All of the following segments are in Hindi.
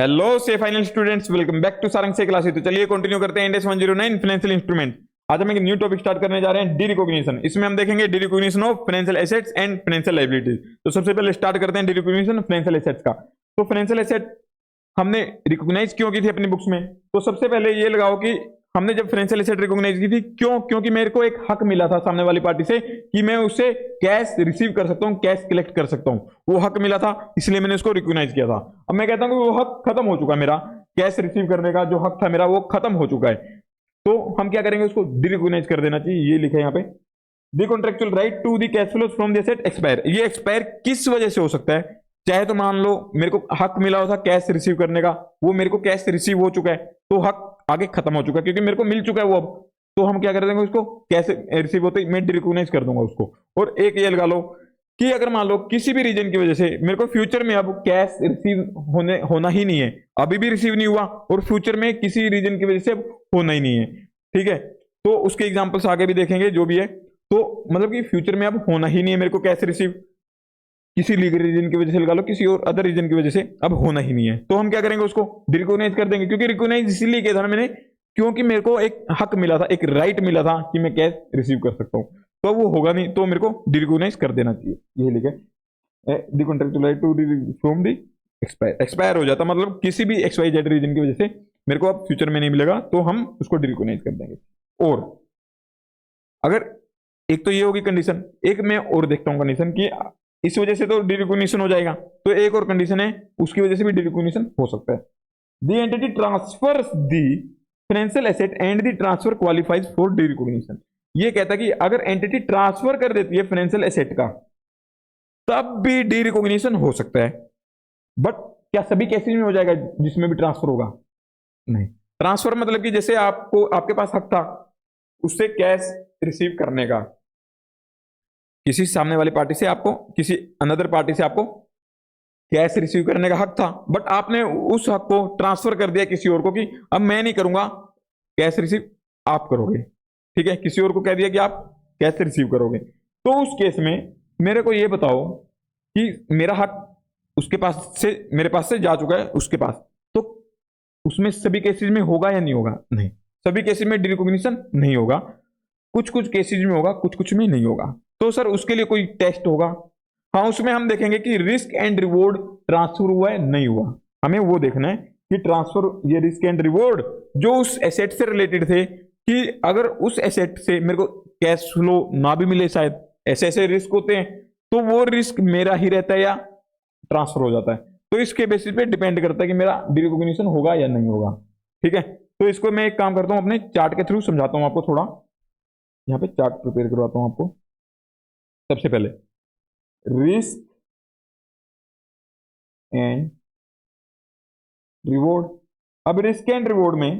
हेलो से final students, welcome back to Sarang से क्लासेस। तो चलिए कंटिन्यू करते हैं इंडेक्स 109 फाइनेंशियल इंस्ट्रूमेंट। आज हम एक न्यू टॉपिक स्टार्ट करने जा रहे हैं, डी रिकॉग्निशन। इसमें हम देखेंगे D recognition of financial assets and financial liabilities. तो सबसे पहले स्टार्ट करते हैं डी रिकॉग्निशन फाइनेंशियल एसेट्स का। तो फाइनेंशियल एसेट हमने रिकॉग्नाइज क्यों की थी अपनी बुक्स में? तो सबसे पहले ये लगाओ कि हमने जब फाइनेंशियल एसेट रिकॉग्नाइज की थी, क्योंकि मेरे को एक हक मिला था सामने वाली पार्टी से कि मैं उससे कैश रिसीव कर सकता हूं, कैश कलेक्ट कर सकता हूं। वो हक मिला था, इसलिए मैंने उसको रिकॉग्नाइज किया था। अब मैं कहता हूं कि वो हक खत्म हो चुका है, मेरा कैश रिसीव करने का जो हक था मेरा वो खत्म हो चुका है। तो हम क्या करेंगे, उसको डिरिकॉग्नाइज कर देना चाहिए। ये लिखा है यहाँ पे, the contractual right to the cash flows from the asset expire. ये एक्सपायर किस वजह से हो सकता है? चाहे तो मान लो मेरे को हक मिला हो था कैश रिसीव करने का, वो मेरे को कैश रिसीव हो चुका है, तो हक आगे खत्म हो चुका है क्योंकि मेरे को मिल चुका है वो। अब तो हम क्या कर देंगे, उसको कैश रिसीव होते मैं डिरिकॉग्नाइज कर दूंगा उसको। और एक ये लगा लो कि अगर मान लो किसी भी रीजन की वजह से मेरे को फ्यूचर में अब कैश रिसीव होना ही नहीं है, अभी भी रिसीव नहीं हुआ और फ्यूचर में किसी रीजन की वजह से अब होना ही नहीं है, ठीक है। तो उसके एग्जांपल्स आगे भी देखेंगे जो भी है। तो मतलब कि फ्यूचर में अब होना ही नहीं है मेरे को कैश रिसीव, किसी लीगल रीजन की वजह से लगा लो, किसी और अदर रीजन की वजह से अब होना ही नहीं है। तो हम क्या करेंगे, उसको रिकॉग्नाइज कर देंगे। क्योंकि रिकॉग्नाइज इसीलिए किया था मैंने, क्योंकि मेरे को एक हक मिला था, एक राइट मिला था कि मैं कैश रिसीव कर सकता हूं। तो वो होगा नहीं, तो मेरे को डिरिकॉग्नाइज कर देना चाहिए। ये लिखे the contractual right to from the expire. Expire हो जाता मतलब किसी भी XYZ रीजन की वजह से मेरे को अब फ्यूचर में नहीं मिलेगा, तो हम उसको डिरिकॉग्नाइज कर देंगे। और अगर एक तो ये होगी कंडीशन, एक मैं और देखता हूं कंडीशन कि इस वजह से तो डिरिकॉग्निशन हो जाएगा, तो एक और कंडीशन है उसकी वजह से भी डिरिकॉग्निशन हो सकता है। The entity transfers the financial asset and the transfer qualifies for derecognition. ये कहता है कि अगर एंटिटी ट्रांसफर कर देती है फाइनेंशियल एसेट का, तब भी डिरिकॉग्निशन हो सकता है। बट क्या सभी केसेस में हो जाएगा जिसमें भी ट्रांसफर होगा? नहीं। ट्रांसफर मतलब कि जैसे आपको, आपके पास हक था उससे कैश रिसीव करने का, किसी सामने वाली पार्टी से आपको, किसी अनदर पार्टी से आपको कैश रिसीव करने का हक था, बट आपने उस हक को ट्रांसफर कर दिया किसी और को कि अब मैं नहीं करूंगा, कैश रिसीव आप करोगे, ठीक है। किसी और को कह दिया कि आप कैश रिसीव करोगे। तो उस केस में मेरे को ये बताओ कि मेरा हक उसके पास से, मेरे पास से जा चुका है उसके पास, तो उसमें सभी केसेस में होगा या नहीं होगा? नहीं, सभी केसेस में डिरिकॉग्निशन नहीं होगा। कुछ कुछ केसेस में होगा, कुछ कुछ में नहीं होगा। तो सर उसके लिए कोई टेस्ट होगा? हाँ, उसमें हम देखेंगे कि रिस्क एंड रिवॉर्ड ट्रांसफर हुआ है नहीं हुआ। हमें वो देखना है कि ट्रांसफर, ये रिस्क एंड रिवॉर्ड जो उस एसेट से रिलेटेड थे, कि अगर उस एसेट से मेरे को कैश फ्लो ना भी मिले, शायद ऐसे ऐसे रिस्क होते हैं, तो वो रिस्क मेरा ही रहता है या ट्रांसफर हो जाता है। तो इसके बेसिस पे डिपेंड करता है कि मेरा डिरिकॉग्निशन होगा या नहीं होगा, ठीक है। तो इसको मैं एक काम करता हूं, अपने चार्ट के थ्रू समझाता हूं आपको थोड़ा। यहाँ पे चार्ट प्रिपेयर करवाता हूं आपको। सबसे पहले रिस्क एंड रिवॉर्ड। अब रिस्क एंड रिवॉर्ड में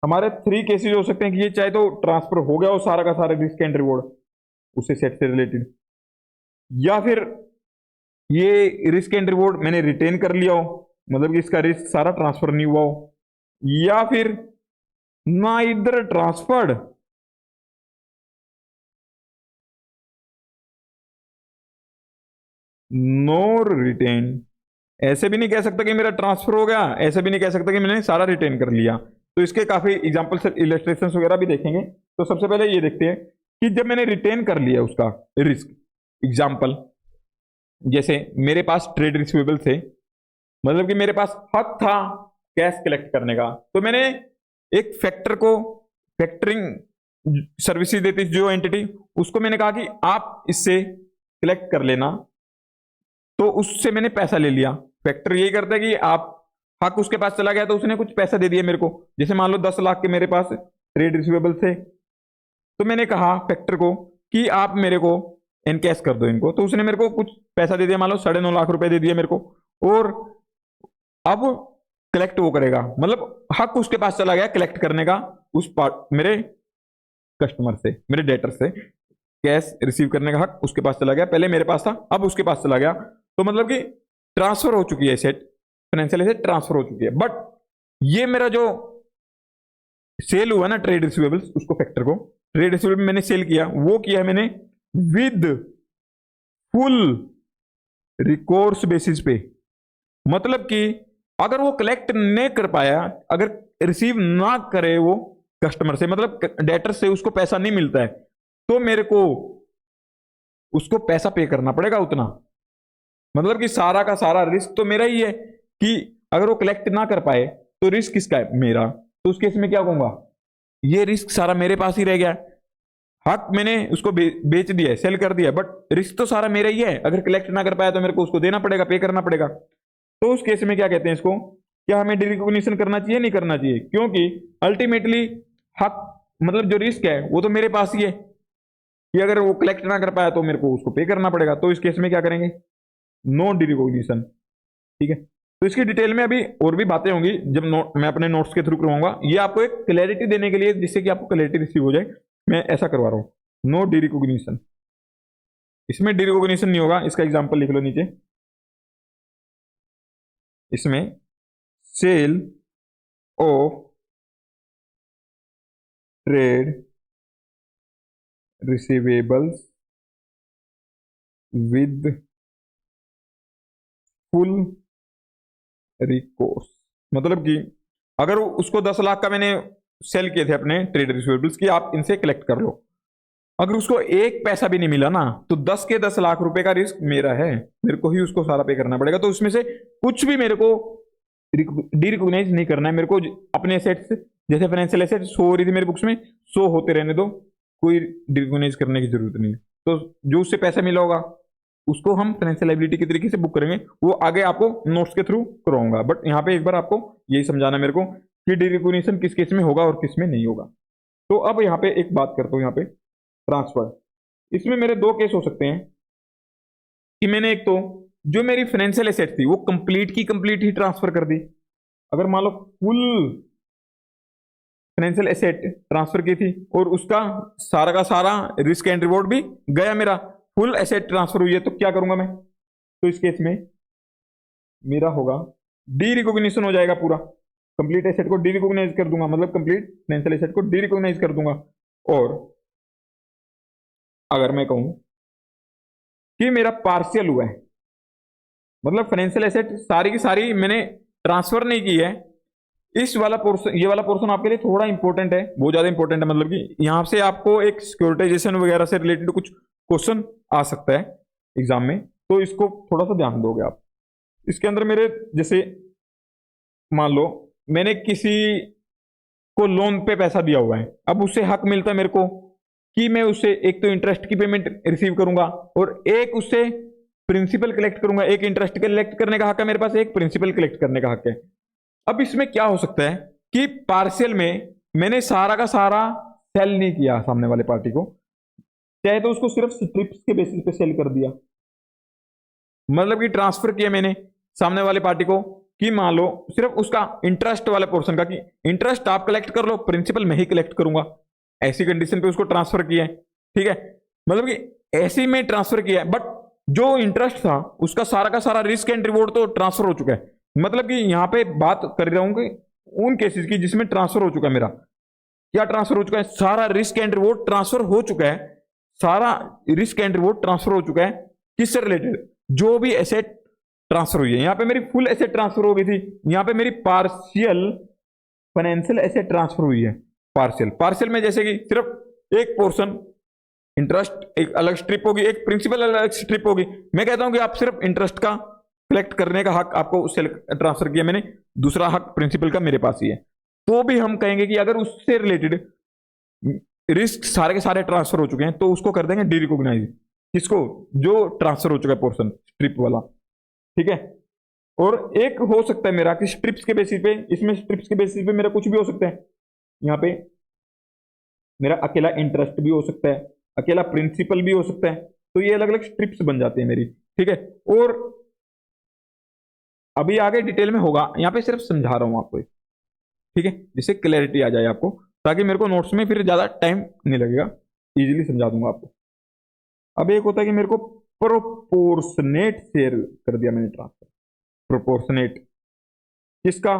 हमारे 3 केसेस हो सकते हैं कि ये चाहे तो ट्रांसफर हो गया हो सारा का सारा रिस्क एंड रिवॉर्ड उसे सेट से रिलेटेड, या फिर ये रिस्क एंड रिवॉर्ड मैंने रिटेन कर लिया हो, मतलब कि इसका रिस्क सारा ट्रांसफर नहीं हुआ हो, या फिर ना इधर ट्रांसफर्ड नोर रिटेन। ऐसे भी नहीं कह सकता कि मेरा ट्रांसफर हो गया, ऐसे भी नहीं कह सकता कि मैंने सारा रिटेन कर लिया। तो इसके काफी एग्जांपल्स, इलस्ट्रेशंस वगैरह भी देखेंगे। तो सबसे पहले ये देखते हैं कि जब मैंने रिटेन कर लिया उसका रिस्क, एग्जांपल जैसे मेरे पास ट्रेड रिसीवेबल थे, मतलब कि मेरे पास हक था कैश कलेक्ट करने का, तो मैंने एक फैक्टर को, फैक्टरिंग सर्विसेज देती जो एंटिटी, उसको मैंने कहा कि आप इससे कलेक्ट कर लेना, तो उससे मैंने पैसा ले लिया। फैक्टर यही करता है कि आप, हक उसके पास चला गया तो उसने कुछ पैसा दे दिया मेरे को। जैसे मान लो 10 लाख के मेरे पास ट्रेड रिसीवेबल थे, तो मैंने कहा फैक्टर को कि आप मेरे को एनकैश कर दो इनको, तो उसने मेरे को कुछ पैसा दे दिया, मान लो 9.5 लाख रुपए दे दिया मेरे को। और अब कलेक्ट वो करेगा, मतलब हक उसके पास चला गया कलेक्ट करने का, उस पार्ट मेरे कस्टमर से, मेरे डेटर से कैश रिसीव करने का हक उसके पास चला गया। पहले मेरे पास था, अब उसके पास चला गया, तो मतलब कि ट्रांसफर हो चुकी है एसेट, फाइनेंशियल एसेट ट्रांसफर हो चुकी है। बट ये मेरा जो सेल हुआ ना ट्रेड रिसीवेबल्स, उसको फैक्टर को ट्रेड रिसीवेबल मैंने सेल किया, वो किया है मैंने विद फुल रिकोर्स बेसिस पे। मतलब कि अगर वो कलेक्ट नहीं कर पाया, अगर रिसीव ना करे वो कस्टमर से, मतलब डेटर से उसको पैसा नहीं मिलता है, तो मेरे को उसको पैसा पे करना पड़ेगा उतना। मतलब कि सारा का सारा रिस्क तो मेरा ही है कि अगर वो कलेक्ट ना कर पाए तो रिस्क किसका है? मेरा। तो उस केस में क्या कहूंगा, ये रिस्क सारा मेरे पास ही रह गया। हक मैंने उसको बेच दिया है, सेल कर दिया, बट रिस्क तो सारा मेरा ही है। अगर कलेक्ट ना कर पाया तो मेरे को उसको देना पड़ेगा, पे करना पड़ेगा। तो उस केस में क्या कहते हैं इसको, क्या हमें डिरिकॉग्निशन करना चाहिए नहीं करना चाहिए? क्योंकि अल्टीमेटली हक मतलब जो रिस्क है वो तो मेरे पास ही है कि अगर वो कलेक्ट ना कर पाया तो मेरे को उसको पे करना पड़ेगा। तो इस केस में क्या करेंगे, नो डिरिकॉग्निशन। ठीक है, तो इसकी डिटेल में अभी और भी बातें होंगी जब मैं अपने नोट्स के थ्रू करवाऊंगा। ये आपको एक क्लैरिटी देने के लिए, जिससे कि आपको क्लैरिटी रिसीव हो जाए, मैं ऐसा करवा रहा हूं। नो डिरिकॉग्निशन, इसमें डिरिकॉग्निशन नहीं होगा। इसका एग्जांपल लिख लो नीचे। इसमें sale of trade receivables with full recourse, मतलब कि अगर उसको 10 लाख का मैंने सेल किए थे अपने ट्रेड रिसीवेबल्स की, आप इनसे कलेक्ट कर लो, अगर उसको एक पैसा भी नहीं मिला ना, तो 10 के 10 लाख रुपए का रिस्क मेरा है, मेरे को ही उसको सारा पे करना पड़ेगा। तो उसमें से कुछ भी मेरे को डिरिकॉग्नाइज नहीं करना है। मेरे को अपने एसेट्स, जैसे फाइनेंशियल एसेट्स शो हो रही थी मेरी बुक्स में, शो होते रहने दो, कोई डिरिकॉग्नाइज करने की जरूरत नहीं है। तो जो उससे पैसा मिला होगा उसको हम फाइनेंशियल लायबिलिटी के तरीके से बुक करेंगे, वो आगे आपको नोट्स के थ्रू करवाऊंगा। बट यहाँ पे एक बार आपको यही समझाना मेरे को कि डिरिकॉग्निशन किस केस में होगा और किस में नहीं होगा। तो अब यहाँ पे एक बात करता हूँ, यहाँ पे ट्रांसफर, इसमें मेरे दो केस हो सकते हैं कि मैंने एक तो जो मेरी फाइनेंशियल एसेट थी वो कंप्लीट की कंप्लीट ही ट्रांसफर कर दी। अगर मान लो फुल फाइनेंशियल एसेट ट्रांसफर की थी और उसका सारा का सारा रिस्क एंड रिवॉर्ड भी गया, मेरा फुल एसेट ट्रांसफर हुई है, तो क्या करूंगा मैं? तो इस केस में मेरा होगा डी रिकॉग्निशन हो जाएगा पूरा। कंप्लीट एसेट को डी रिकॉग्नाइज कर दूंगा, मतलब कंप्लीट फाइनेंशियल एसेट को डी रिकॉग्नाइज कर दूंगा। और अगर मैं कहूं कि मेरा पार्शियल हुआ है, मतलब फाइनेंशियल एसेट सारी की सारी मैंने ट्रांसफर नहीं की है, इस वाला पोर्शन, ये वाला पोर्शन आपके लिए थोड़ा इंपॉर्टेंट है, बहुत ज्यादा इंपॉर्टेंट है। मतलब कि यहां से आपको एक सिक्योरिटाइजेशन वगैरह से रिलेटेड कुछ क्वेश्चन आ सकता है एग्जाम में, तो इसको थोड़ा सा ध्यान दोगे आप। इसके अंदर मेरे, जैसे मान लो मैंने किसी को लोन पे पैसा दिया हुआ है, अब उससे हक मिलता है मेरे को कि मैं उससे एक तो इंटरेस्ट की पेमेंट रिसीव करूंगा और एक उससे प्रिंसिपल कलेक्ट करूंगा। एक इंटरेस्ट कलेक्ट करने का हक है मेरे पास, एक प्रिंसिपल कलेक्ट करने का हक है। अब इसमें क्या हो सकता है कि पार्शियल में मैंने सारा का सारा सेल नहीं किया सामने वाले पार्टी को, चाहे तो उसको सिर्फ स्ट्रिप्स के बेसिस पे सेल कर दिया, मतलब कि ट्रांसफर किया मैंने सामने वाले पार्टी को कि मान लो सिर्फ उसका इंटरेस्ट वाले पोर्शन का, कि इंटरेस्ट आप कलेक्ट कर लो, प्रिंसिपल मैं ही कलेक्ट करूंगा, ऐसी कंडीशन पे उसको ट्रांसफर किया है। ठीक है, मतलब कि ऐसी में ट्रांसफर किया है, बट जो इंटरेस्ट था उसका सारा का सारा रिस्क एंड रिवॉर्ड तो ट्रांसफर हो चुका है। मतलब कि यहां पे बात कर रहा हूं कि उन केसेस की जिसमें ट्रांसफर हो चुका है मेरा, क्या ट्रांसफर हो चुका है, सारा रिस्क एंड रिवॉर्ड ट्रांसफर हो चुका है, सारा रिस्क एंड रिवॉर्ड ट्रांसफर हो चुका है। किससे रिलेटेड? जो भी एसेट ट्रांसफर हुई है। यहां पे मेरी फुल एसेट ट्रांसफर हो गई थी, यहां पे मेरी पार्शियल फाइनेंशियल एसेट ट्रांसफर हुई है। पार्शियल, पार्शियल में जैसे कि सिर्फ एक पोर्शन इंटरेस्ट एक अलग स्ट्रिप होगी, एक प्रिंसिपल अलग स्ट्रिप होगी। मैं कहता हूं कि आप सिर्फ इंटरेस्ट का कलेक्ट करने का हक आपको उससे ट्रांसफर किया मैंने, दूसरा हक प्रिंसिपल का मेरे पास ही है। तो भी हम कहेंगे कि अगर उससे रिलेटेड रिस्क सारे के सारे ट्रांसफर हो चुके हैं तो उसको कर देंगे डी रिकॉग्नाइज। किसको? जो ट्रांसफर हो चुका है पोर्शन, स्ट्रिप वाला। ठीक है, और एक हो सकता है मेरा कि स्ट्रिप्स के बेसिस पे, इसमें स्ट्रिप्स के बेसिस पे मेरा कुछ भी हो सकता है। यहाँ पे मेरा अकेला इंटरेस्ट भी हो सकता है, अकेला प्रिंसिपल भी हो सकता है, तो ये अलग अलग स्ट्रिप्स बन जाती है मेरी। ठीक है, और अभी आगे डिटेल में होगा, यहाँ पे सिर्फ समझा रहा हूं आपको। ठीक है, जिससे क्लैरिटी आ जाए आपको, ताकि मेरे को नोट्स में फिर ज्यादा टाइम नहीं लगेगा, इजीली समझा दूंगा आपको। अब एक होता है कि मेरे को प्रोपोर्शनेट शेयर कर दिया मैंने ट्रांसफर। प्रोपोर्शनेट किसका?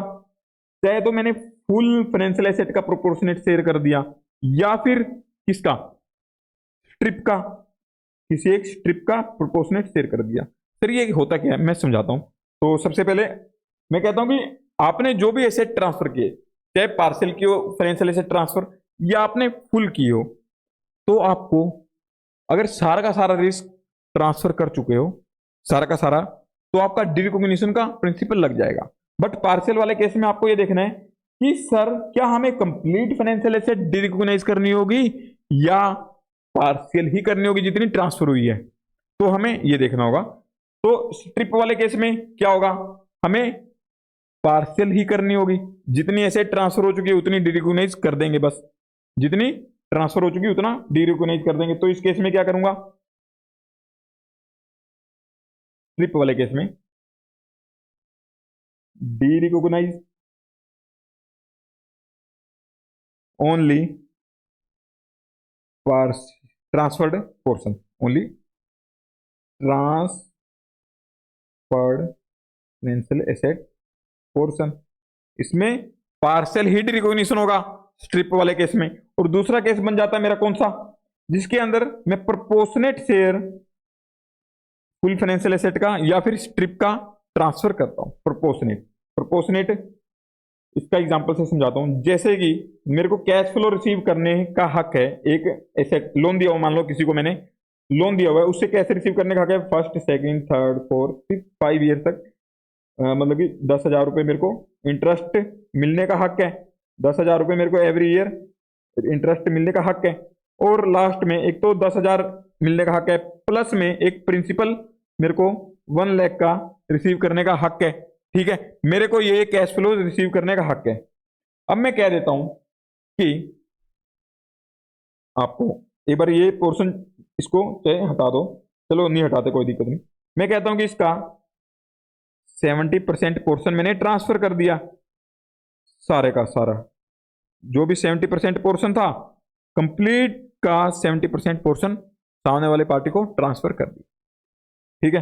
चाहे तो मैंने फुल फाइनेंशियल एसेट का प्रोपोर्शनेट शेयर कर दिया, या फिर किसका? स्ट्रिप का, किसी एक स्ट्रिप का प्रोपोर्शनेट शेयर कर दिया। सर ये होता क्या है मैं समझाता हूं। तो सबसे पहले मैं कहता हूं कि आपने जो भी एसेट ट्रांसफर किए, चाहे पार्शियल की हो फाइनेंशियल एसेट ट्रांसफर या आपने फुल की हो, तो आपको अगर सारा का सारा रिस्क ट्रांसफर कर चुके हो, सारा का सारा, तो आपका डिरिकॉग्निशन का प्रिंसिपल लग जाएगा। बट पार्शियल वाले केस में आपको ये देखना है कि सर क्या हमें कंप्लीट फाइनेंशियल एसेट डिरिकॉग्नाइज करनी होगी या पार्शियल ही करनी होगी जितनी ट्रांसफर हुई है, तो हमें ये देखना होगा। तो स्ट्रिप वाले केस में क्या होगा, हमें पार्शियल ही करनी होगी, जितनी एसेट ट्रांसफर हो चुकी है उतनी डिरिकॉग्नाइज कर देंगे, बस जितनी ट्रांसफर हो चुकी है उतना डिरिकॉग्नाइज कर देंगे। तो इस केस में क्या करूंगा, स्ट्रिप वाले केस में derecognise only transferred portion, only transferred financial asset portion, इसमें पार्शियल ही रिकॉग्निशन होगा स्ट्रिप वाले केस में। और दूसरा केस बन जाता है मेरा कौन सा, जिसके अंदर मैं proportionate share full financial asset का या फिर स्ट्रिप का ट्रांसफर करता हूं। प्रोपोर्शनेट इसका एग्जांपल से समझाता हूं। जैसे कि मेरे को कैश फ्लो रिसीव करने का हक है, एक एसेट लोन दिया हुआ, मान लो किसी को मैंने लोन दिया हुआ है, उससे कैसे रिसीव करने का हक है, first second third fourth 5 year तक, मतलब कि 10,000 रुपये मेरे को इंटरेस्ट मिलने का हक है, 10,000 रुपये मेरे को एवरी ईयर इंटरेस्ट मिलने का हक है। और लास्ट में एक तो 10,000 मिलने का हक है, प्लस में एक प्रिंसिपल मेरे को 1 लाख का रिसीव करने का हक है। ठीक है, मेरे को ये कैश फ्लो रिसीव करने का हक है। अब मैं कह देता हूं कि आपको एक बार ये पोर्शन इसको चाहे हटा दो, चलो नहीं हटाते कोई दिक्कत नहीं। मैं कहता हूं कि इसका 70% पोर्शन मैंने ट्रांसफर कर दिया, सारे का सारा जो भी 70% पोर्शन था, कंप्लीट का 70% पोर्शन सामने वाले पार्टी को ट्रांसफर कर दिया। ठीक है,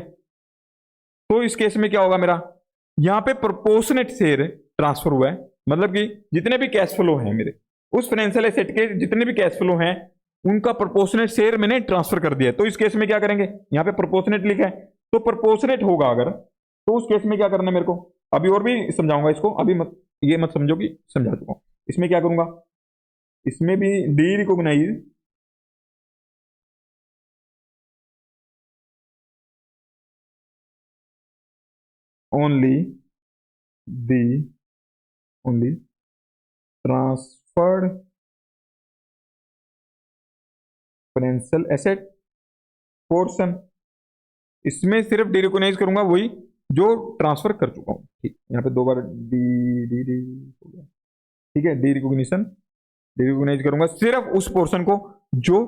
तो इस केस में क्या होगा, मेरा यहां पे प्रोपोर्शनेट शेयर ट्रांसफर हुआ है, मतलब कि जितने भी कैश फ्लो हैं मेरे, उस फाइनेंशियल एसेट के जितने भी कैश फ्लो हैं उनका प्रोपोर्शनेट शेयर मैंने ट्रांसफर कर दिया है। तो इस केस में क्या करेंगे, यहां पे प्रोपोर्शनेट लिखा है तो प्रोपोर्शनेट होगा अगर, तो उस केस में क्या करना है मेरे को, अभी और भी समझाऊंगा इसको, अभी मत ये मत समझो कि समझा चुका हूं। इसमें क्या करूंगा, इसमें भी derecognise only transferred financial asset portion, इसमें सिर्फ डी रिकॉग्नाइज करूंगा वही जो ट्रांसफर कर चुका हूं। ठीक, यहाँ पे 2 बार डी डी डी हो गया। ठीक है, डी रिकॉग्नाइज करूंगा सिर्फ उस पोर्शन को जो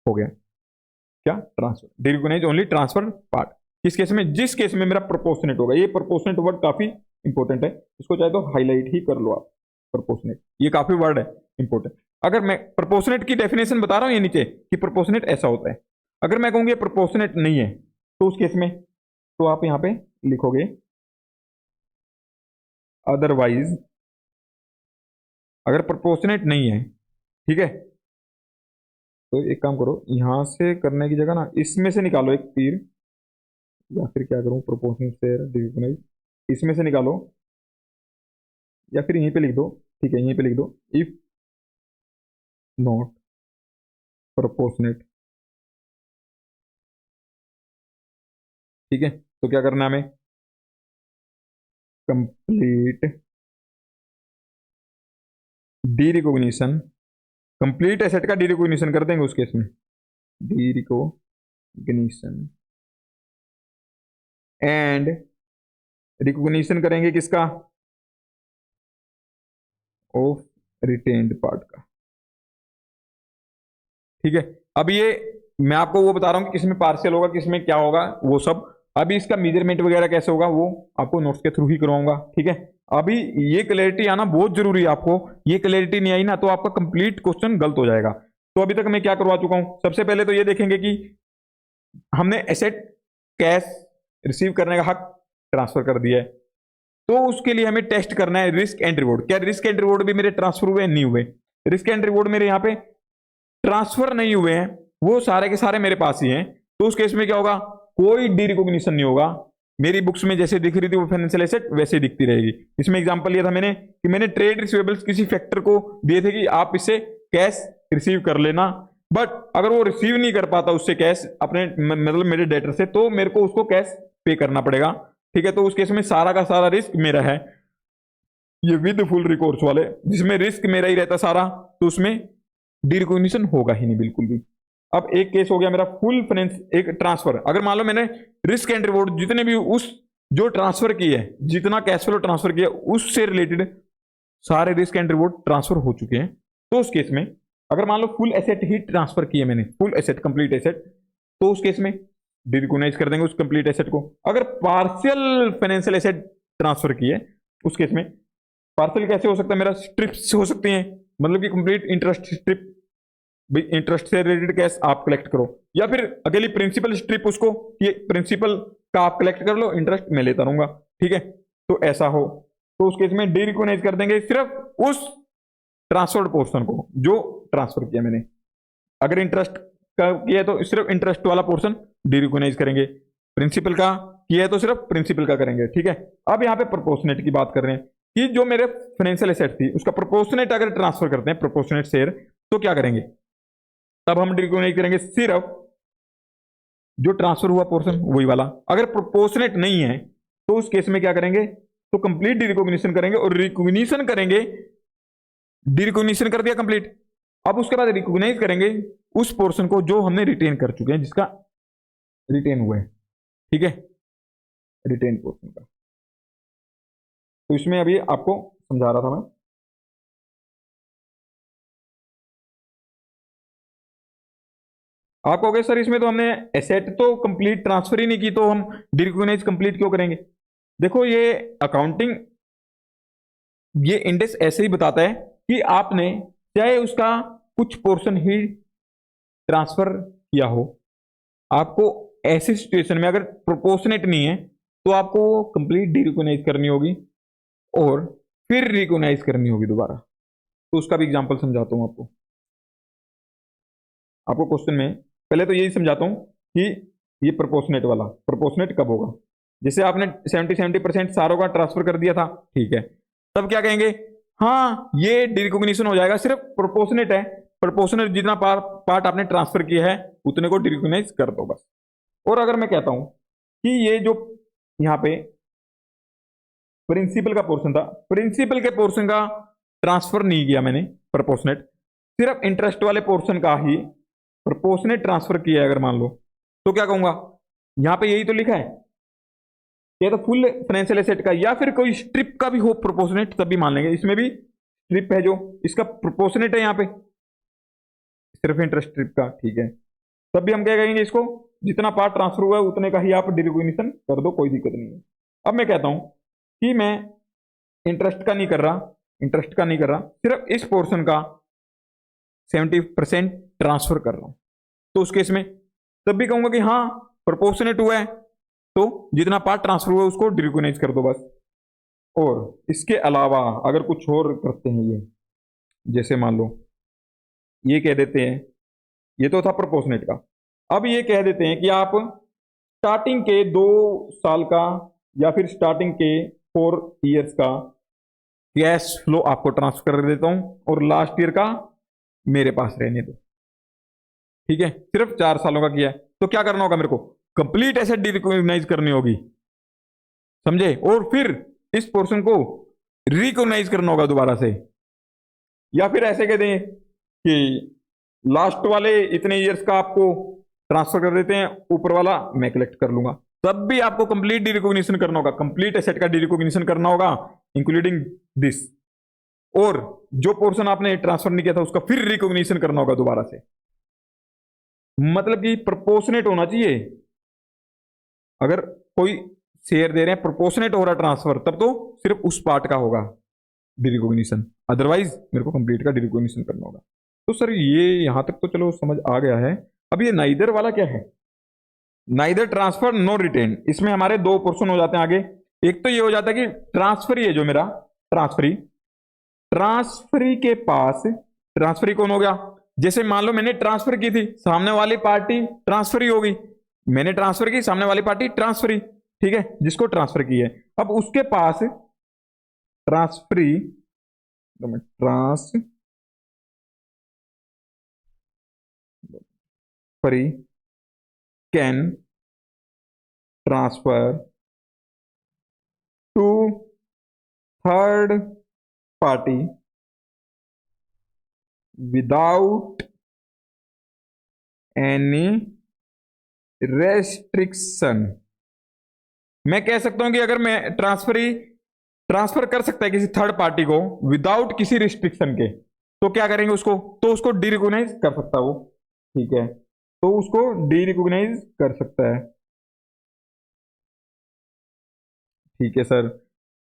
हो गया क्या transfer, derecognise only transfer part. किस केस में, जिस केस में मेरा प्रोपोर्शनेट होगा। ये प्रोपोर्शनेट वर्ड काफी इंपॉर्टेंट है, इसको चाहे तो हाईलाइट ही कर लो आप, प्रोपोर्शनेट ये काफी वर्ड है इंपॉर्टेंट। अगर मैं प्रोपोर्शनेट की डेफिनेशन बता रहा हूं ये नीचे कि प्रोपोर्शनेट ऐसा होता है, अगर मैं कहूंगी प्रोपोर्शनेट नहीं है तो उस केस में तो आप यहां पे लिखोगे अदरवाइज, अगर प्रोपोर्शनेट नहीं है। ठीक है, तो एक काम करो, यहां से करने की जगह ना इसमें से निकालो एक तीर, या फिर क्या करूं, प्रोपोर्शनेट शेयर डिविजन इसमें से निकालो, या फिर यहीं पे लिख दो। ठीक है, यहीं पे लिख दो, इफ नॉट प्रोपोर्शनेट। ठीक है, तो क्या करना है हमें, complete D recognition, complete asset का डी रिकॉग्निशन कर देंगे उस केस में, डी रिकॉग्निशन एंड रिकॉग्निशन करेंगे किसका, ऑफ रिटेन्ड पार्ट का। ठीक है, अब ये मैं आपको वो बता रहा हूं कि किसमें पार्शियल होगा किसमें क्या होगा वो सब, अभी इसका मेजरमेंट वगैरह कैसे होगा वो आपको नोट्स के थ्रू ही करवाऊंगा। ठीक है, अभी ये क्लैरिटी आना बहुत जरूरी है आपको, ये क्लैरिटी नहीं आई ना तो आपका कंप्लीट क्वेश्चन गलत हो जाएगा। तो अभी तक मैं क्या करवा चुका हूं, सबसे पहले तो ये देखेंगे कि हमने एसेट कैश रिसीव करने का हक ट्रांसफर कर दिया है, तो उसके लिए हमें टेस्ट करना है रिस्क एंड रिवॉर्ड। क्या रिस्क एंड रिवॉर्ड भी मेरे ट्रांसफर हुए नहीं हुए, रिस्क एंड रिवॉर्ड मेरे यहाँ पे ट्रांसफर नहीं हुए हैं, वो सारे के सारे मेरे पास ही हैं। तो उस केस में क्या होगा, कोई डी रिकॉग्निशन नहीं होगा, मेरी बुक्स में जैसे दिख रही थी वो फाइनेंशियल एसेट वैसे दिखती रहेगी। इसमें एग्जांपल लिया था मैंने कि मैंने ट्रेड रिसीवेबल्स किसी फैक्टर को दिए थे कि आप इससे कैश रिसीव कर लेना, बट अगर वो रिसीव नहीं कर पाता उससे कैश अपने मतलब मेरे डेटर से, तो मेरे को उसको कैश पे करना पड़ेगा। ठीक है, तो उस केस में सारा का सारा रिस्क मेरा है, ये विद फुल रिकॉर्स वाले जिसमें रिस्क मेरा ही रहता सारा, तो उसमें डिरिकॉग्निशन होगा ही नहीं बिल्कुल भी। अब एक केस हो गया मेरा फुल फाइनेंस, एक ट्रांसफर। अगर मान लो मैंने रिस्क एंड रिवॉर्ड जितने भी उस जो ट्रांसफर किए है, जितना कैश फ्लो ट्रांसफर किया उससे रिलेटेड सारे रिस्क एंड रिवॉर्ड ट्रांसफर हो चुके हैं, तो उस केस में अगर मान लो फुल एसेट ही ट्रांसफर किए मैंने, फुल एसेट कंप्लीट एसेट, तो उस केस में डिरिकॉग्नाइज कर देंगे उस कंप्लीट एसेट को। अगर पार्शियल फाइनेंशियल एसेट ट्रांसफर किए उस केस में, पार्शियल कैसे हो सकता है, मेरा स्ट्रिप्स हो सकती हैं, मतलब कि कंप्लीट इंटरेस्ट स्ट्रिप, भाई इंटरेस्ट से रिलेटेड कैश आप कलेक्ट करो, या फिर अकेली प्रिंसिपल स्ट्रिप उसको ये प्रिंसिपल का आप कलेक्ट कर लो, इंटरेस्ट मैं लेता रहूंगा। ठीक है, तो ऐसा हो तो उस केस में डिरिकॉग्नाइज कर देंगे सिर्फ उस ट्रांसफर्ड पोर्शन को जो ट्रांसफर किया मैंने। अगर इंटरेस्ट का किया है तो सिर्फ इंटरेस्ट वाला पोर्शन डिरिकॉग्नाइज करेंगे, प्रिंसिपल का किया है तो सिर्फ प्रिंसिपल का करेंगे। ठीक है, अब यहाँ पे प्रोपोर्शनेट की बात कर रहे हैं कि जो मेरे फाइनेंशियल एसेट थी उसका प्रोपोर्शनेट अगर ट्रांसफर करते हैं, प्रोपोर्शनेट शेयर, तो क्या करेंगे, तब हम डिरिकॉग्नाइज करेंगे सिर्फ जो ट्रांसफर हुआ पोर्शन वही वाला। अगर प्रोपोर्शनेट नहीं है तो उस केस में क्या करेंगे, तो कंप्लीट डिरिकॉग्निशन करेंगे, और रिकॉग्निशन करेंगे, डिरिकॉग्निशन कर दिया कंप्लीट, अब उसके बाद रिकॉग्नाइज करेंगे उस पोर्शन को जो हमने रिटेन कर चुके हैं, जिसका रिटेन हुआ है। ठीक है, रिटेन पोर्शन का, तो इसमें अभी आपको समझा रहा था मैं। आप कहोगे सर इसमें तो हमने एसेट तो कंप्लीट ट्रांसफर ही नहीं की, तो हम डिरिकॉग्नाइज कंप्लीट क्यों करेंगे। देखो ये अकाउंटिंग, ये इंडेक्स ऐसे ही बताता है कि आपने चाहे उसका कुछ पोर्शन ही ट्रांसफर किया हो, आपको ऐसी सिचुएशन में अगर प्रोपोर्शनेट नहीं है तो आपको वो कंप्लीट डिरिकॉग्नाइज करनी होगी और फिर रिकॉग्नाइज करनी होगी दोबारा। तो उसका भी एग्जांपल समझाता हूं आपको क्वेश्चन में। पहले तो यही समझाता हूं कि ये प्रोपोर्शनेट वाला, प्रोपोर्शनेट कब होगा, जैसे आपने 70% सारों का ट्रांसफर कर दिया था, ठीक है, तब क्या कहेंगे, हाँ ये डिरिकॉग्निशन हो जाएगा, सिर्फ प्रोपोर्शनेट है, प्रोपोर्शनेट जितना पार्ट आपने ट्रांसफर किया है उतने को डिरिकॉग्नाइज कर दो बस। और अगर मैं कहता हूं कि ये जो यहां पे प्रिंसिपल का पोर्शन था, प्रिंसिपल के पोर्शन का ट्रांसफर नहीं किया मैंने प्रोपोर्शनेट, सिर्फ इंटरेस्ट वाले पोर्शन का ही प्रोपोर्शनेट ट्रांसफर किया है अगर मान लो, तो क्या कहूंगा, यहां पे यही तो लिखा है, या तो फुल फाइनेंशियल एसेट का या फिर कोई स्ट्रिप का भी हो प्रोपोर्शनेट, तब भी मान लेंगे। इसमें भी स्ट्रिप है जो इसका प्रोपोर्शनेट है, यहां पे सिर्फ इंटरेस्ट स्ट्रिप का, ठीक है, तब भी हम क्या कहेंगे, इसको जितना पार्ट ट्रांसफर हुआ है उतने का ही आप डिरिकॉग्निशन कर दो, कोई दिक्कत नहीं है। अब मैं कहता हूं कि मैं इंटरेस्ट का नहीं कर रहा, इंटरेस्ट का नहीं कर रहा, सिर्फ इस पोर्शन का 70% ट्रांसफर कर रहा हूं, तो उस केस में तब भी कहूंगा कि हाँ प्रोपोर्शनेट हुआ है, तो जितना पार्ट ट्रांसफर हुआ है उसको डिरिकॉग्नाइज कर दो बस। और इसके अलावा अगर कुछ और करते हैं, ये जैसे मान लो ये कह देते हैं, ये तो था प्रोपोर्शनेट का, अब ये कह देते हैं कि आप स्टार्टिंग के 2 साल का या फिर स्टार्टिंग के 4 इयर्स का कैश फ्लो आपको ट्रांसफर कर देता हूं और लास्ट ईयर का मेरे पास रहने दो। ठीक है, सिर्फ 4 सालों का किया है, तो क्या करना होगा, मेरे को कंप्लीट एसेट डिरिकॉग्नाइज करनी होगी, समझे, और फिर इस पोर्शन को रिकॉग्नाइज करना होगा दोबारा से, या फिर ऐसे कह दें कि लास्ट वाले इतने इयर्स का आपको ट्रांसफर कर देते हैं, ऊपर वाला मैं कलेक्ट कर लूंगा, तब भी आपको कंप्लीट डिरिकॉग्निशन करना होगा, कंप्लीट एसेट का डिरिकॉग्निशन करना होगा इंक्लूडिंग दिस, और जो पोर्शन आपने ट्रांसफर नहीं किया था उसका फिर रिकॉग्निशन करना होगा दोबारा से। मतलब कि प्रोपोर्शनेट होना चाहिए, अगर कोई शेयर दे रहे हैं प्रोपोर्शनेट हो रहा ट्रांसफर, तब तो सिर्फ उस पार्ट का होगा डिरिकॉग्निशन, अदरवाइज मेरे को कंप्लीट का डिरिकॉग्निशन करना होगा। तो सर ये यहां तक तो चलो समझ आ गया है। अब ये नाइदर वाला क्या है, नाइदर ट्रांसफर नो रिटेन, इसमें हमारे 2 पोर्शन हो जाते हैं आगे। एक तो ये हो जाता है कि ट्रांसफरी है जो मेरा ट्रांसफरी, ट्रांसफरी के पास, ट्रांसफरी कौन हो गया, जैसे मान लो मैंने ट्रांसफर की थी, सामने वाली पार्टी ट्रांसफरी होगी, मैंने ट्रांसफर की, सामने वाली पार्टी ट्रांसफरी, ठीक है, जिसको ट्रांसफर की है। अब उसके पास transferee can transfer to third party without any restriction. मैं कह सकता हूं कि अगर मैं ट्रांसफर कर सकता है किसी थर्ड पार्टी को विदाउट किसी रिस्ट्रिक्शन के, तो क्या करेंगे उसको, तो उसको डी रिकॉग्नाइज कर सकता है वो। ठीक है, तो उसको डी रिकॉग्नाइज कर सकता है। ठीक है सर,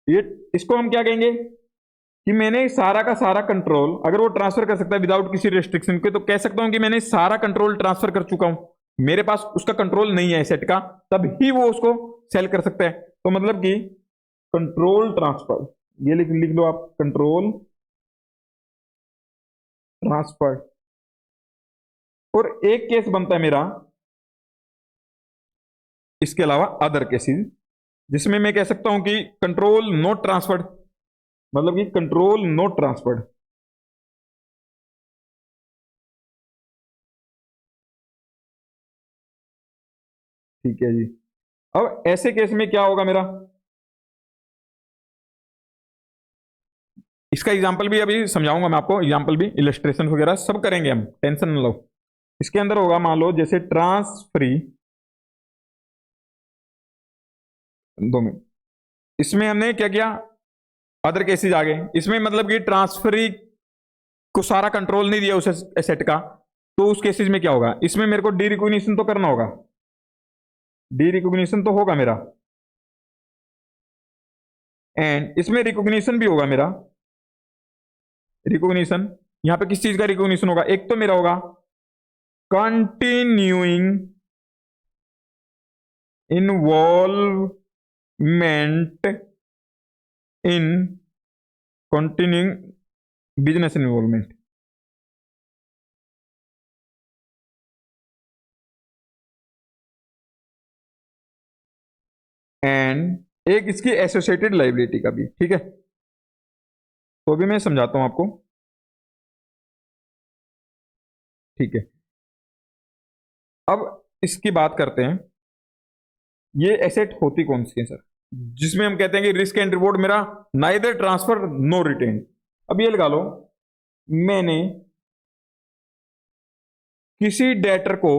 ये इसको हम क्या कहेंगे कि मैंने सारा का सारा कंट्रोल, अगर वो ट्रांसफर कर सकता है विदाउट किसी रेस्ट्रिक्शन के, तो कह सकता हूं कि मैंने सारा कंट्रोल ट्रांसफर कर चुका हूं, मेरे पास उसका कंट्रोल नहीं है एसेट का, तब ही वो उसको सेल कर सकता है। तो मतलब कि कंट्रोल ट्रांसफर, ये लिख लो आप, कंट्रोल ट्रांसफर। और एक केस बनता है मेरा इसके अलावा अदर केसेस, जिसमें मैं कह सकता हूं कि कंट्रोल नॉट ट्रांसफर्ड, मतलब कि कंट्रोल नॉट ट्रांसफर्ड। ठीक है जी। अब ऐसे केस में क्या होगा मेरा, इसका एग्जांपल भी अभी समझाऊंगा मैं आपको, एग्जांपल भी, इलस्ट्रेशन वगैरह सब करेंगे हम, टेंशन न लो। इसके अंदर होगा, मान लो जैसे ट्रांसफरी, 2 मिनट, इसमें हमने क्या किया, अदर केसेस आ गए, इसमें मतलब कि ट्रांसफरी को सारा कंट्रोल नहीं दिया उस एसेट का, तो उस केसेस में क्या होगा, इसमें मेरे को डी रिकॉग्निशन तो करना होगा, डी रिकॉग्निशन तो होगा मेरा, एंड इसमें रिकॉग्निशन भी होगा मेरा। रिकॉग्निशन यहां पे किस चीज का रिकॉग्निशन होगा, एक तो मेरा होगा continuing involvement in continuing business involvement. And एक इसकी एसोसिएटेड लाइबिलिटी का भी। ठीक है, तो भी मैं समझाता हूं आपको। ठीक है, अब इसकी बात करते हैं, ये एसेट होती कौन सी है सर, जिसमें हम कहते हैं कि रिस्क एंड रिवॉर्ड मेरा नाइदर ट्रांसफर नो रिटेन। अब ये लगा लो, मैंने किसी डेटर को,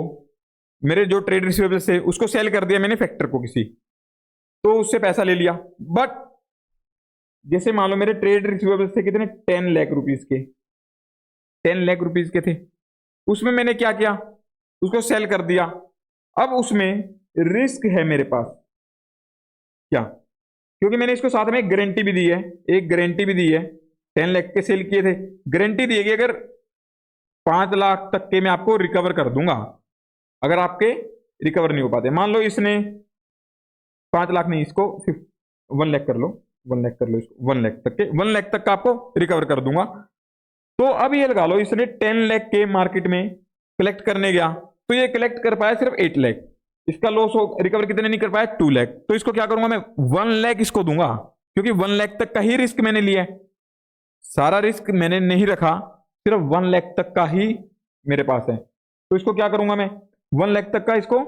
मेरे जो ट्रेड रिसीवेबल्स थे उसको सेल कर दिया मैंने फैक्टर को किसी, तो उससे पैसा ले लिया। बट जैसे मान लो मेरे ट्रेड रिसीवेबल्स थे कितने, 10 लाख रुपीज के, 10 लाख रुपीज के थे, उसमें मैंने क्या किया, उसको सेल कर दिया। अब उसमें रिस्क है मेरे पास क्या, क्योंकि मैंने इसको साथ में एक गारंटी भी दी है, एक गारंटी भी दी है, 10 लाख के सेल किए थे, गारंटी दी है कि अगर 5 लाख तक के मैं आपको रिकवर कर दूंगा, अगर आपके रिकवर नहीं हो पाते, मान लो इसने 5 लाख नहीं, इसको 1 लाख कर लो, 1 लाख कर लो इसको, 1 लाख तक के, 1 लाख तक का आपको रिकवर कर दूंगा। तो अब ये लगा लो, इसने 10 लाख के मार्केट में कलेक्ट करने गया, तो ये कलेक्ट कर पाया सिर्फ 8 लाख, इसका लॉस हो, रिकवर कितने नहीं कर पाया, 2 लाख। तो इसको क्या करूंगा मैं, 1 लाख इसको दूंगा, क्योंकि 1 लाख तक का ही रिस्क मैंने लिया है, सारा रिस्क मैंने नहीं रखा, सिर्फ 1 लाख तक का ही मेरे पास है। तो इसको क्या करूंगा मैं, 1 लाख तक का इसको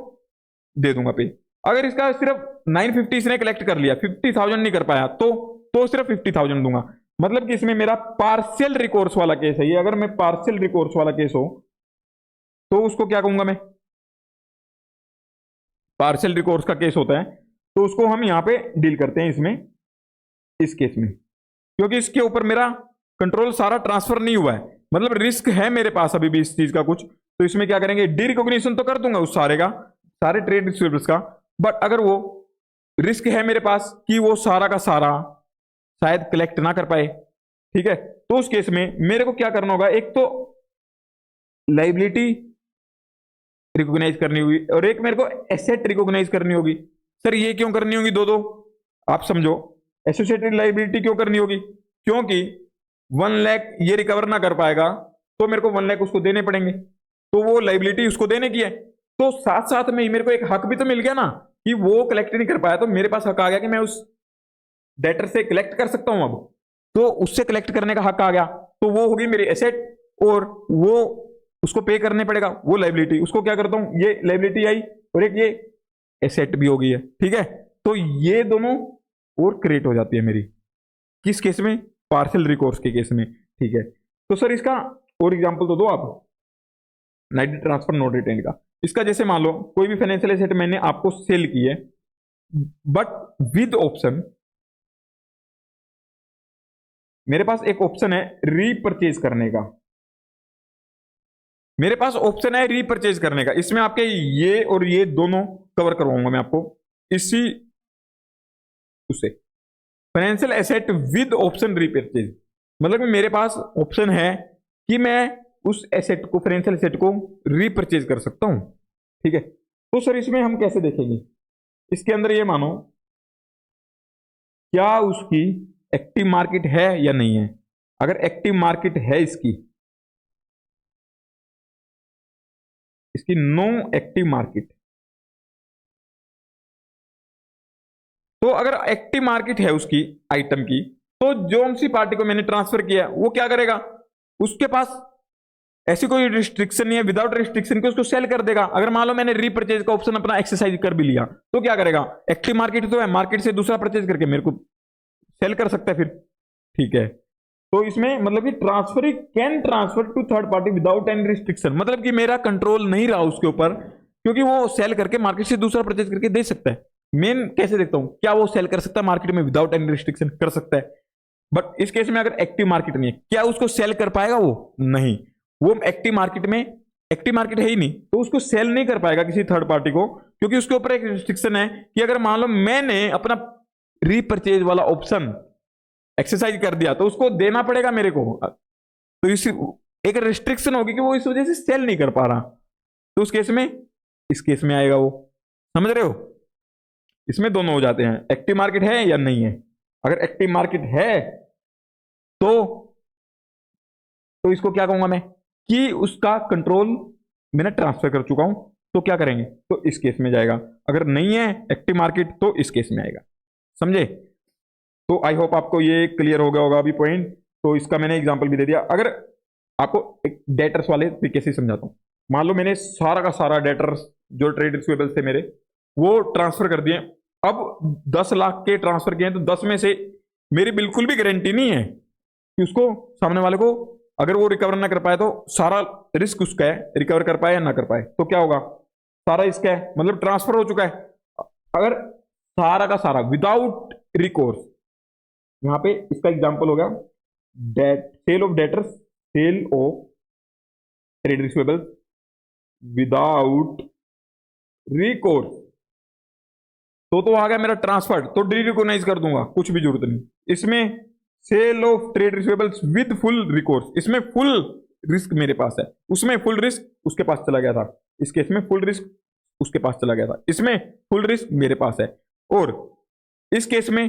दे दूंगा पे। अगर इसका सिर्फ 950 इसने कलेक्ट कर लिया, 50,000 नहीं कर पाया, तो सिर्फ 50,000 दूंगा। मतलब कि इसमें मेरा पार्शियल रिकोर्स वाला केस है ये, अगर मैं पार्शियल रिकोर्स वाला केस हो तो उसको क्या कहूंगा मैं, पार्शियल रिकोर्स का केस होता है, तो उसको हम यहां पे डील करते हैं इसमें, इस केस में, क्योंकि इसके ऊपर मेरा कंट्रोल सारा ट्रांसफर नहीं हुआ है, मतलब रिस्क है मेरे पास अभी भी इस चीज का कुछ। तो इसमें क्या करेंगे, डी रिकॉग्निशन तो कर दूंगा उस सारे का, सारे ट्रेड रिसीवेबल्स का, बट अगर वो रिस्क है मेरे पास कि वो सारा का सारा शायद कलेक्ट ना कर पाए, ठीक है, तो उस केस में मेरे को क्या करना होगा, एक तो लाइबिलिटी रिकॉग्नाइज करनी होगी और एक मेरे को एसेट रिकॉग्नाइज करनी होगी। सर ये क्यों करनी होगी दो दो, आप समझो, एसोसिएटेड लाइबिलिटी क्यों करनी होगी, क्योंकि 1 लाख ये रिकवर ना कर पाएगा, तो मेरे को 1 लाख उसको देने पड़ेंगे, तो वो लाइबिलिटी उसको देने की है, तो साथ साथ में ही मेरे को एक हक भी तो मिल गया ना कि वो कलेक्ट नहीं कर पाया, तो मेरे पास हक आ गया कि मैं उस डेटर से कलेक्ट कर सकता हूं। अब तो उससे कलेक्ट करने का हक आ गया, तो वो होगी मेरी एसेट, और वो उसको पे करने पड़ेगा, वो लाइबिलिटी। उसको क्या करता हूं, ये लाइबिलिटी आई और एक ये एसेट भी हो गई है, ठीक है। तो ये दोनों और क्रिएट हो जाती है मेरी, किस केस में, पार्शियल रिकोर्स के केस में, ठीक है। तो सर इसका और एग्जांपल तो दो आप, नाइट ट्रांसफर नोट रिटेन का। इसका जैसे मान लो कोई भी फाइनेंशियल एसेट मैंने आपको सेल की है, बट विद ऑप्शन, मेरे पास एक ऑप्शन है रीपरचेज करने का, मेरे पास ऑप्शन है रीपरचेज करने का। इसमें आपके ये और ये दोनों कवर करवाऊंगा मैं आपको इसी उससे, financial asset with option repurchase. मतलब कि मेरे पास ऑप्शन है कि मैं उस एसेट को, फाइनेंशियल एसेट को रीपरचेज कर सकता हूं, ठीक है। तो सर इसमें हम कैसे देखेंगे, इसके अंदर ये मानो क्या उसकी एक्टिव मार्केट है या नहीं है। अगर एक्टिव मार्केट है इसकी नो एक्टिव मार्केट, तो अगर एक्टिव मार्केट है उसकी आइटम की, तो जोन सी पार्टी को मैंने ट्रांसफर किया वो क्या करेगा, उसके पास ऐसी कोई रिस्ट्रिक्शन नहीं है, विदाउट रिस्ट्रिक्शन के उसको सेल कर देगा। अगर मान लो मैंने रीपरचेज का ऑप्शन अपना एक्सरसाइज कर भी लिया, तो क्या करेगा, एक्टिव मार्केट तो है, मार्केट से दूसरा परचेज करके मेरे को सेल कर सकता है फिर, ठीक है। तो इसमें मतलब कि transfer can transfer to third party without any restriction, मतलब कि मेरा कंट्रोल नहीं रहा उसके ऊपर, क्योंकि वो सेल करके मार्केट से दूसरा परचेज करके दे सकता है। मेन कैसे देखता हूं, क्या वो सेल कर सकता है मार्केट में विदाउट एनी रिस्ट्रिक्शन, कर सकता है। बट इस केस में अगर एक्टिव मार्केट नहीं है, क्या उसको सेल कर पाएगा वो, नहीं। वो एक्टिव मार्केट में, एक्टिव मार्केट है ही नहीं, तो उसको सेल नहीं कर पाएगा किसी थर्ड पार्टी को, क्योंकि उसके ऊपर एक रिस्ट्रिक्शन है कि अगर मान लो मैंने अपना रीपरचेज वाला ऑप्शन एक्सरसाइज कर दिया तो उसको देना पड़ेगा मेरे को, तो इस एक रिस्ट्रिक्शन होगी कि वो इस वजह से सेल नहीं कर पा रहा, तो उस केस में, इस केस में आएगा वो, समझ रहे हो। इसमें दोनों हो जाते हैं, एक्टिव मार्केट है या नहीं है। अगर एक्टिव मार्केट है तो इसको क्या कहूंगा मैं, कि उसका कंट्रोल मैंने ट्रांसफर कर चुका हूं, तो क्या करेंगे, तो इस केस में जाएगा। अगर नहीं है एक्टिव मार्केट तो इस केस में आएगा, समझे। तो आई होप आपको ये क्लियर हो गया होगा अभी पॉइंट। तो इसका मैंने एग्जांपल भी दे दिया। अगर आपको एक डेटर्स वाले तरीके से समझाता हूं, मान लो मैंने सारा का सारा डेटर्स जो ट्रेड रिसीवेबल्स थे मेरे, वो ट्रांसफर कर दिए। अब 10 लाख के ट्रांसफर किए, तो 10 में से मेरी बिल्कुल भी गारंटी नहीं है कि उसको, सामने वाले को, अगर वो रिकवर ना कर पाए तो सारा रिस्क उसका है, रिकवर कर पाए या ना कर पाए तो क्या होगा, सारा इसका है, मतलब ट्रांसफर हो चुका है। अगर सारा का सारा विदाउट रिकोर्स, यहां पे इसका एग्जांपल हो गया sale of debtors, sale of trade receivables without recourse, तो आ गया मेरा ट्रांसफर, तो डी रिकॉग्नाइज कर दूंगा, कुछ भी जरूरत नहीं। इसमें sale of trade receivables with full recourse, इसमें फुल रिस्क मेरे पास है, उसमें फुल रिस्क उसके पास चला गया था, इस केस में फुल रिस्क उसके पास चला गया था, इसमें फुल रिस्क मेरे पास है, और इस केस में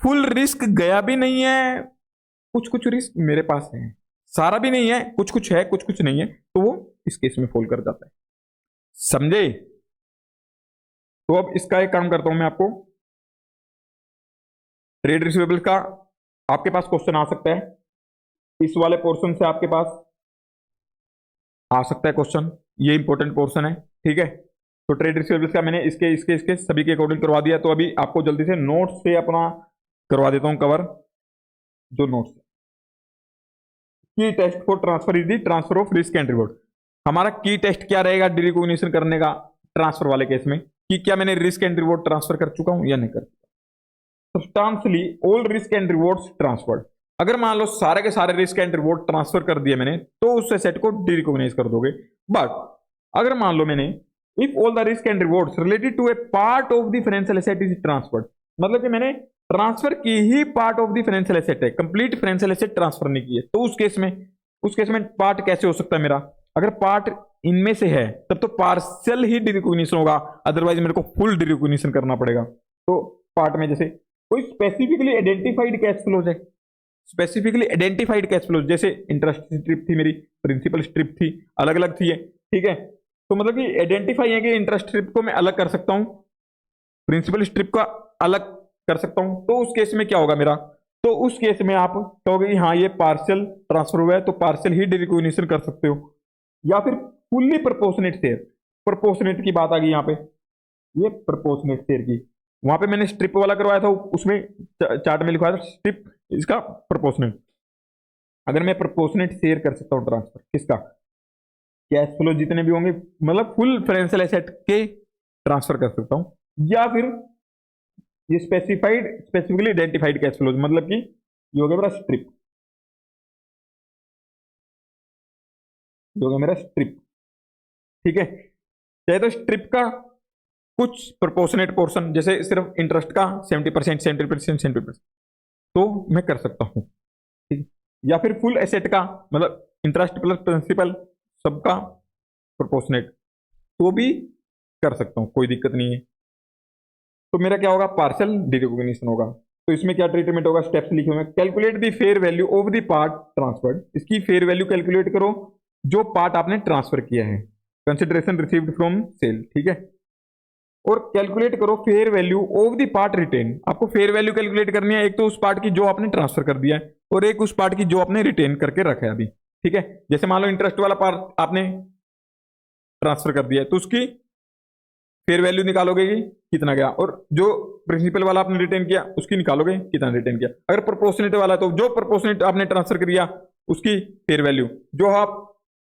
फुल रिस्क गया भी नहीं है, कुछ कुछ रिस्क मेरे पास है, सारा भी नहीं है, कुछ कुछ है, कुछ कुछ नहीं है, तो वो इस केस में फॉल कर जाता है, समझे। तो अब इसका एक काम करता हूं मैं आपको, ट्रेड रिसीवेबल का आपके पास क्वेश्चन आ सकता है, इस वाले पोर्शन से आपके पास आ सकता है क्वेश्चन, ये इंपॉर्टेंट पोर्शन है, ठीक है। तो ट्रेड रिसीवेबल्स का मैंने इसके इसके इसके सभी के अकॉर्डिंग करवा दिया, तो अभी आपको जल्दी से नोट्स से अपना करवा देता हूं कवर, जो notes key test for transfer is the transfer of risk and reward. हमारा की टेस्ट क्या रहेगा डी रिकॉग्निशन करने का ट्रांसफर वाले केस में, कि क्या मैंने रिस्क एंड रिवॉर्ड ट्रांसफर कर चुका हूं या नहीं कर चुका। Substantially all risk and rewards transferred, अगर मान लो सारे के सारे रिस्क एंड रिवॉर्ड ट्रांसफर कर दिए मैंने, तो उस एसेट को डी रिकॉग्नाइज कर दोगे। बट अगर मान लो मैंने, if all the risk and rewards related to a part of the financial asset is transferred, मतलब कि मैंने ट्रांसफर की ही part of the financial asset है, कंप्लीट फाइनेंशियल एसेट ट्रांसफर नहीं की है, तो उस केस में पार्ट कैसे हो सकता है मेरा, अगर पार्ट इनमें से है तब तो पार्शियल ही डी रिकॉग्निशन होगा, अदरवाइज मेरे को फुल डी रिकॉग्निशन करना पड़ेगा। तो पार्ट में जैसे कोई स्पेसिफिकली आइडेंटिफाइड कैश फ्लोज है, स्पेसिफिकली आइडेंटिफाइड कैश फ्लोज, जैसे इंटरेस्ट स्ट्रिप थी मेरी, प्रिंसिपल स्ट्रिप थी, अलग अलग थी, ठीक है। तो मतलब कि आइडेंटिफाई है कि इंटरेस्ट स्ट्रिप को मैं अलग कर सकता हूं, प्रिंसिपल स्ट्रिप का अलग कर सकता हूं, तो उस केस में क्या होगा मेरा, तो उस केस में आप कहोगे कि हाँ ये पार्शियल ट्रांसफर हुआ है, तो पार्शियल ही डिरिकॉग्निशन कर सकते हो, या फिर फुल्ली प्रोपोर्शनेट शेयर। प्रोपोर्शनेट की बात आ गई यहाँ पे, ये प्रोपोर्शनेट शेयर की, वहां पे मैंने स्ट्रिप वाला करवाया था, उसमें चार्ट में लिखवाया था स्ट्रिप इसका प्रोपोर्शनेट। अगर मैं प्रोपोर्शनेट शेयर कर सकता हूँ ट्रांसफर किसका, कैश फ्लो जितने भी होंगे, मतलब फुल फाइनेंशियल एसेट के ट्रांसफर कर सकता हूँ, या फिर ये स्पेसिफिकली आइडेंटिफाइड कैश फ्लोज, मतलब कि ये हो गया मेरा स्ट्रिप, ये हो गया मेरा स्ट्रिप। ठीक है, चाहे तो स्ट्रिप का कुछ प्रोपोर्शनेट पोर्शन, जैसे सिर्फ इंटरेस्ट का 70%, 70%, 70%, तो मैं कर सकता हूं। ठीक है, या फिर फुल एसेट का, मतलब इंटरेस्ट प्लस प्रिंसिपल सबका प्रोपोर्शनेट, तो भी कर सकता हूं, कोई दिक्कत नहीं है। तो मेरा क्या होगा, पार्शियल डिरिकॉग्निशन होगा। तो इसमें क्या ट्रीटमेंट होगा, स्टेप्स लिखे हुए हैं। Calculate the fair value of the part transferred, इसकी फेयर वैल्यू कैलकुलेट करो जो पार्ट आपने ट्रांसफर किया है, कंसिडरेशन रिसीव्ड फ्रॉम सेल। ठीक है, और कैलकुलेट करो fair value of the part retain. आपको फेयर वैल्यू कैलकुलेट करनी है, एक तो उस पार्ट की जो आपने ट्रांसफर कर दिया है, और एक उस पार्ट की जो आपने रिटेन करके रखा है अभी। ठीक है, जैसे मान लो इंटरेस्ट वाला पार्ट आपने ट्रांसफर कर दिया है, तो उसकी फेयर वैल्यू निकालोगे कि कितना गया, और जो प्रिंसिपल वाला आपने रिटेन किया उसकी निकालोगे कितना रिटेन किया। अगर प्रोपोर्शनेट वाला तो जो प्रोपोर्शनेट आपने ट्रांसफर किया उसकी फेयर वैल्यू, जो आप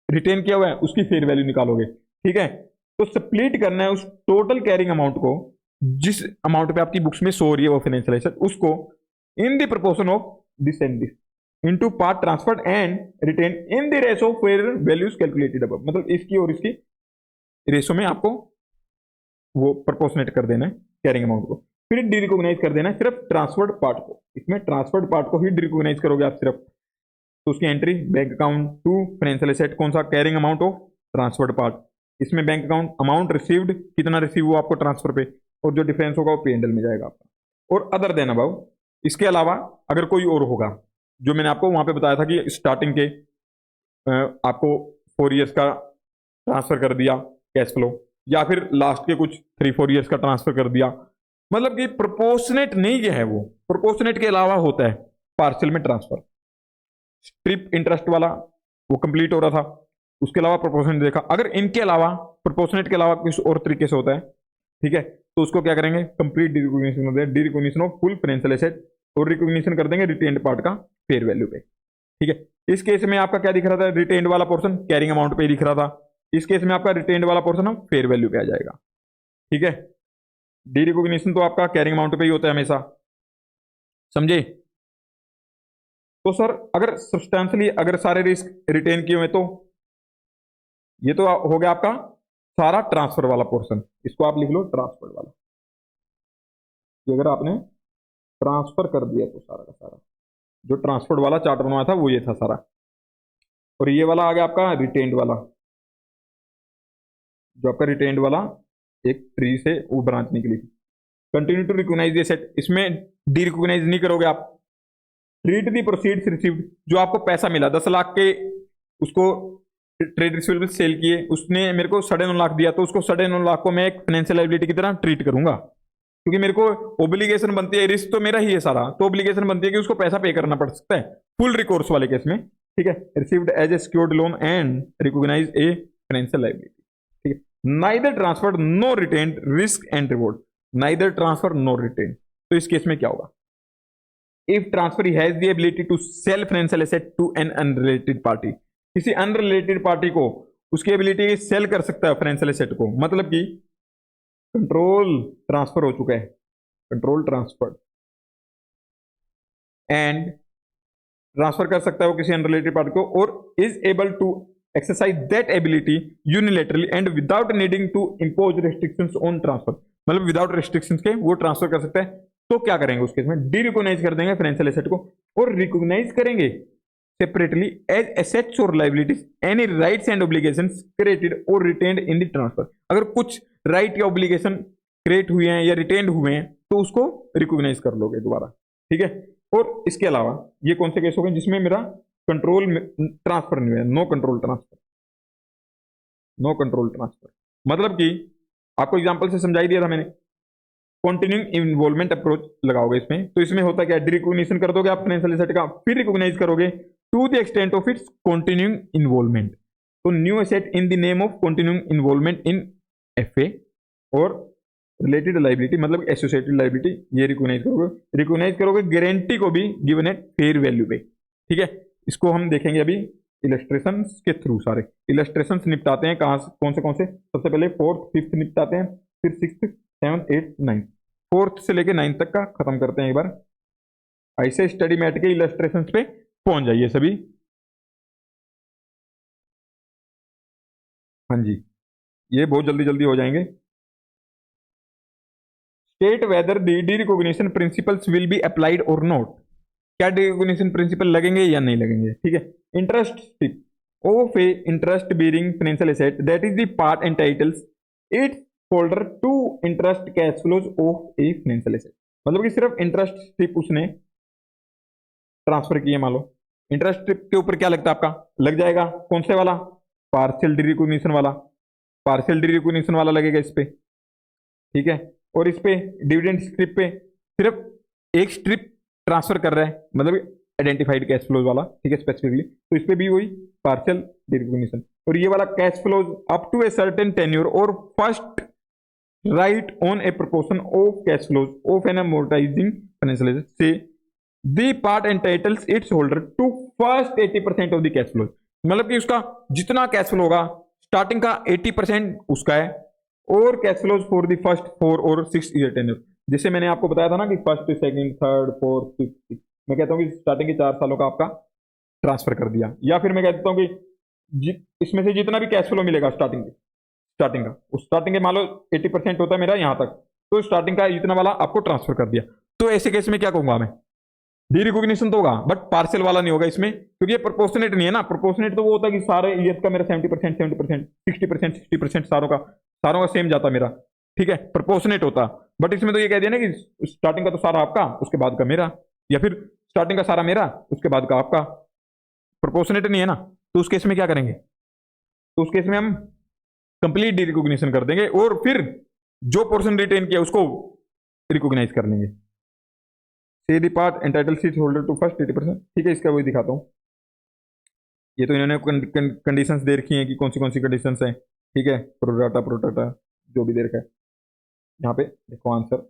रिटेन किया हुआ है उसकी फेयर वैल्यू निकालोगे। ठीक है, तो स्प्लिट करना है उस टोटल कैरिंग अमाउंट को, जिस अमाउंट पे आपकी बुक्स में शो हो रही है वो फाइनेंशियल एसेट, उसको in the proportion of this and this into part transferred and retain in the ratio fair values calculated above. मतलब इसकी और इसकी रेशो में आपको वो प्रोपोर्शनेट कर देना है कैरिंग अमाउंट को, फिर डिरिकॉग्नाइज कर देना है सिर्फ ट्रांसफर्ड पार्ट को। इसमें ट्रांसफर्ड पार्ट को ही डिरिकॉग्नाइज करोगे आप सिर्फ, तो उसकी entry bank account to financial asset, कौन सा, carrying amount of transferred part. इसमें बैंक अकाउंट अमाउंट रिसीव्ड, कितना रिसीव हुआ आपको ट्रांसफर पे, और जो डिफरेंस होगा वो P&L में जाएगा आपका, और अदर देना भाव। इसके अलावा अगर कोई और होगा, जो मैंने आपको वहां पे बताया था कि स्टार्टिंग के आपको 4 ईयर्स का ट्रांसफर कर दिया कैश फ्लो, या फिर लास्ट के कुछ 3-4 ईयर्स का ट्रांसफर कर दिया, मतलब कि प्रोपोर्शनेट नहीं है वो, प्रोपोर्शनेट के अलावा होता है पार्शियल में ट्रांसफर। स्ट्रिप इंटरेस्ट वाला वो कंप्लीट हो रहा था, उसके अलावा प्रोपोर्शनेट देखा। अगर इनके अलावा प्रोपोर्शनेट के अलावा किसी और तरीके से होता है, ठीक है, तो उसको क्या करेंगे, कंप्लीट डिरिकॉग्निशन होता है, डिरिकॉग्निशन ऑफ फुल फाइनेंशियल एसेट, और रिकॉग्निशन कर देंगे रिटेन्ड पार्ट का फेयर वैल्यू पे। ठीक है, इस केस में आपका क्या दिख रहा था, रिटेन्ड वाला पोर्शन कैरिंग अमाउंट पे दिख रहा था, इस केस में आपका रिटेन्ड वाला पोर्शन हम फेयर वैल्यू पे आ जाएगा। ठीक है, डी रिकॉग्निशन तो आपका कैरिंग अमाउंट पे ही होता है हमेशा, समझे। तो सर अगर सब्सटेंशियली अगर सारे रिस्क रिटेन किए हुए, तो ये तो हो गया आपका सारा ट्रांसफर वाला पोर्शन, इसको आप लिख लो ट्रांसफर वाला, कि अगर आपने ट्रांसफर कर दिया तो सारा का सारा जो ट्रांसफर वाला चार्ट बनवाया था वो ये था सारा। और ये वाला आ गया आपका रिटेन्ड वाला, जो आपका रिटेन्ड वाला एक ट्री से वो ब्रांच निकली थी। Continue to recognise the asset, इसमें डी रिकॉग्नाइज नहीं करोगे आप। ट्रीट दी प्रोसीड्स रिसीव्ड, जो आपको पैसा मिला 10 लाख के, उसको ट्रेड रिसीवेबल सेल किए, उसने मेरे को 9.5 लाख दिया, तो उसको 9.5 लाख को मैं एक फाइनेंशियल लायबिलिटी की तरह ट्रीट करूंगा, क्योंकि मेरे को ओब्लिगेशन बनती है, रिस्क तो मेरा ही है सारा, तो ओब्लिगेशन बनती है कि उसको पैसा पे करना पड़ सकता है फुल रिकोर्स वाले केस में। ठीक है, received as a secured loan and recognise a financial liability. ठीक है, neither transferred no retained risk and reward, neither transfer no retain. तो इस केस में क्या होगा, if transfer has the ability to sell financial asset to an unrelated party, किसी अनरिलेटेड पार्टी को उसकी एबिलिटी सेल कर सकता है फाइनेंशियल एसेट को, मतलब कि कंट्रोल ट्रांसफर हो चुका है, कंट्रोल ट्रांसफर, एंड ट्रांसफर कर सकता है वो किसी अनरिलेटेड पार्टी को, और is able to exercise that ability unilaterally and without needing to impose restrictions on transfer, मतलब विदाउट रेस्ट्रिक्शंस के वो ट्रांसफर कर सकता है। तो क्या करेंगे उस केस में, डी रिकॉग्नाइज कर देंगे फाइनेंशियल एसेट को, और रिकॉग्नाइज करेंगे सेपरेटली एज एसेट्स और liabilities any rights and obligations created और रिटेन्ड इन द ट्रांसफर। अगर कुछ राइट या ऑब्लिगेशन क्रिएट हुए हैं या रिटेन्ड हुए हैं तो उसको रिकॉग्नाइज कर लोगे दोबारा। ठीक है, और इसके अलावा ये कौन से केस हो गए जिसमें मेरा कंट्रोल ट्रांसफर नहीं है, no control transfer, no control transfer, मतलब कि आपको एग्जांपल से समझाई दिया था मैंने कंटिन्यूइंग इन्वॉल्वमेंट अप्रोच लगाओगे इसमें। तो इसमें होता क्या है, डिरिकॉग्निशन कर दोगे आप फाइनेंशियल एसेट का, फिर रिकॉग्नाइज करोगे to the extent of its continuing involvement. तो new asset in the name of continuing involvement in FA और रिलेटेड लाइबिलिटी मतलब एसोसिएटेड लाइबिलिटी, ये रिकॉग्नाइज करोगे गारंटी को भी गिवन एट फेयर वैल्यू पे। ठीक है, इसको हम देखेंगे अभी इलस्ट्रेशन के थ्रू। सारे इलस्ट्रेशन निपटाते हैं कहाँ से, कौन से सबसे पहले फोर्थ फिफ्थ निपटाते हैं, फिर six seventh eighth ninth, fourth से लेके नाइन्थ तक का खत्म करते हैं एक बार। ऐसे स्टडी मैट के इलस्ट्रेशन पे पहुंच जाइए सभी। हाँ जी, ये बहुत जल्दी जल्दी हो जाएंगे। State whether derecognition principles will be applied और नॉट, क्या डी रिकॉग्निशन प्रिंसिपल लगेंगे या नहीं लगेंगे। ठीक है, interest strip of a interest bearing financial asset that is the part entitles its holder to interest cash flows of a financial asset. मतलब कि सिर्फ इंटरेस्ट स्ट्रिप उसने ट्रांसफर किए, मान लो इंटरेस्ट स्ट्रिप के ऊपर क्या लगता है आपका, लग जाएगा कौन से वाला, पार्शियल डी रिकॉग्निशन वाला, पार्शियल डी रिकॉग्निशन वाला लगेगा इस पे। ठीक है, और इस पे डिविडेंड स्ट्रिप पे सिर्फ एक स्ट्रिप ट्रांसफर कर रहा है, मतलब आइडेंटिफाइड कैश फ्लोज वाला। ठीक है, स्पेसिफिकली तो इस पे भी वही पार्शियल डी रिकॉग्निशन। और ये वाला cash flows up to a certain tenure और first right on a proportion of cash flows of an amortising financial asset से the part entitles its holder to first 80% of the cash flows. मतलब कि उसका जितना कैश फ्लो होगा स्टार्टिंग का 80% उसका है, और cash flows for the first 4 और 6 ईयर टेन्योर। जैसे मैंने आपको बताया था ना कि first second third fourth fifth six, मैं कहता हूँ कि स्टार्टिंग के 4 सालों का आपका ट्रांसफर कर दिया। या फिर मैं कहता हूँ कि इसमें से जितना भी कैश फ्लो मिलेगा स्टार्टिंग का, उस स्टार्टिंग के मान लो 80% होता है मेरा यहाँ तक, तो स्टार्टिंग का इतना वाला आपको ट्रांसफर कर दिया। तो ऐसे केस में क्या कहूंगा मैं, डी रिकॉग्निशन तो होगा बट पार्शियल वाला नहीं होगा इसमें, क्योंकि ये प्रोपोर्शनेट नहीं है ना। प्रोपोर्शनेट तो वो होता है कि सारे ईयर का मेरा 70%, 60%, 60% सारों का सेम जाता मेरा। ठीक है, प्रोपोर्शनेट होता। बट इसमें तो ये कह दिया ना कि स्टार्टिंग का तो सारा आपका, उसके बाद का मेरा, या फिर स्टार्टिंग का सारा मेरा, उसके बाद का आपका। प्रोपोर्शनेट नहीं है ना, तो उस केस में क्या करेंगे, तो उस केस में हम कंप्लीट डी रिकॉग्निशन कर देंगे और फिर जो पोर्शन रिटेन किया उसको रिकॉग्नाइज कर लेंगे। Say the part entitles its holder to first 80%। ठीक है, इसका वही दिखाता हूं। ये तो इन्होंने कंडीशंस दे रखी हैं कि कौन सी कंडीशंस हैं। ठीक है, प्रोटाटा जो भी दे रखा है यहाँ पे देखो answer.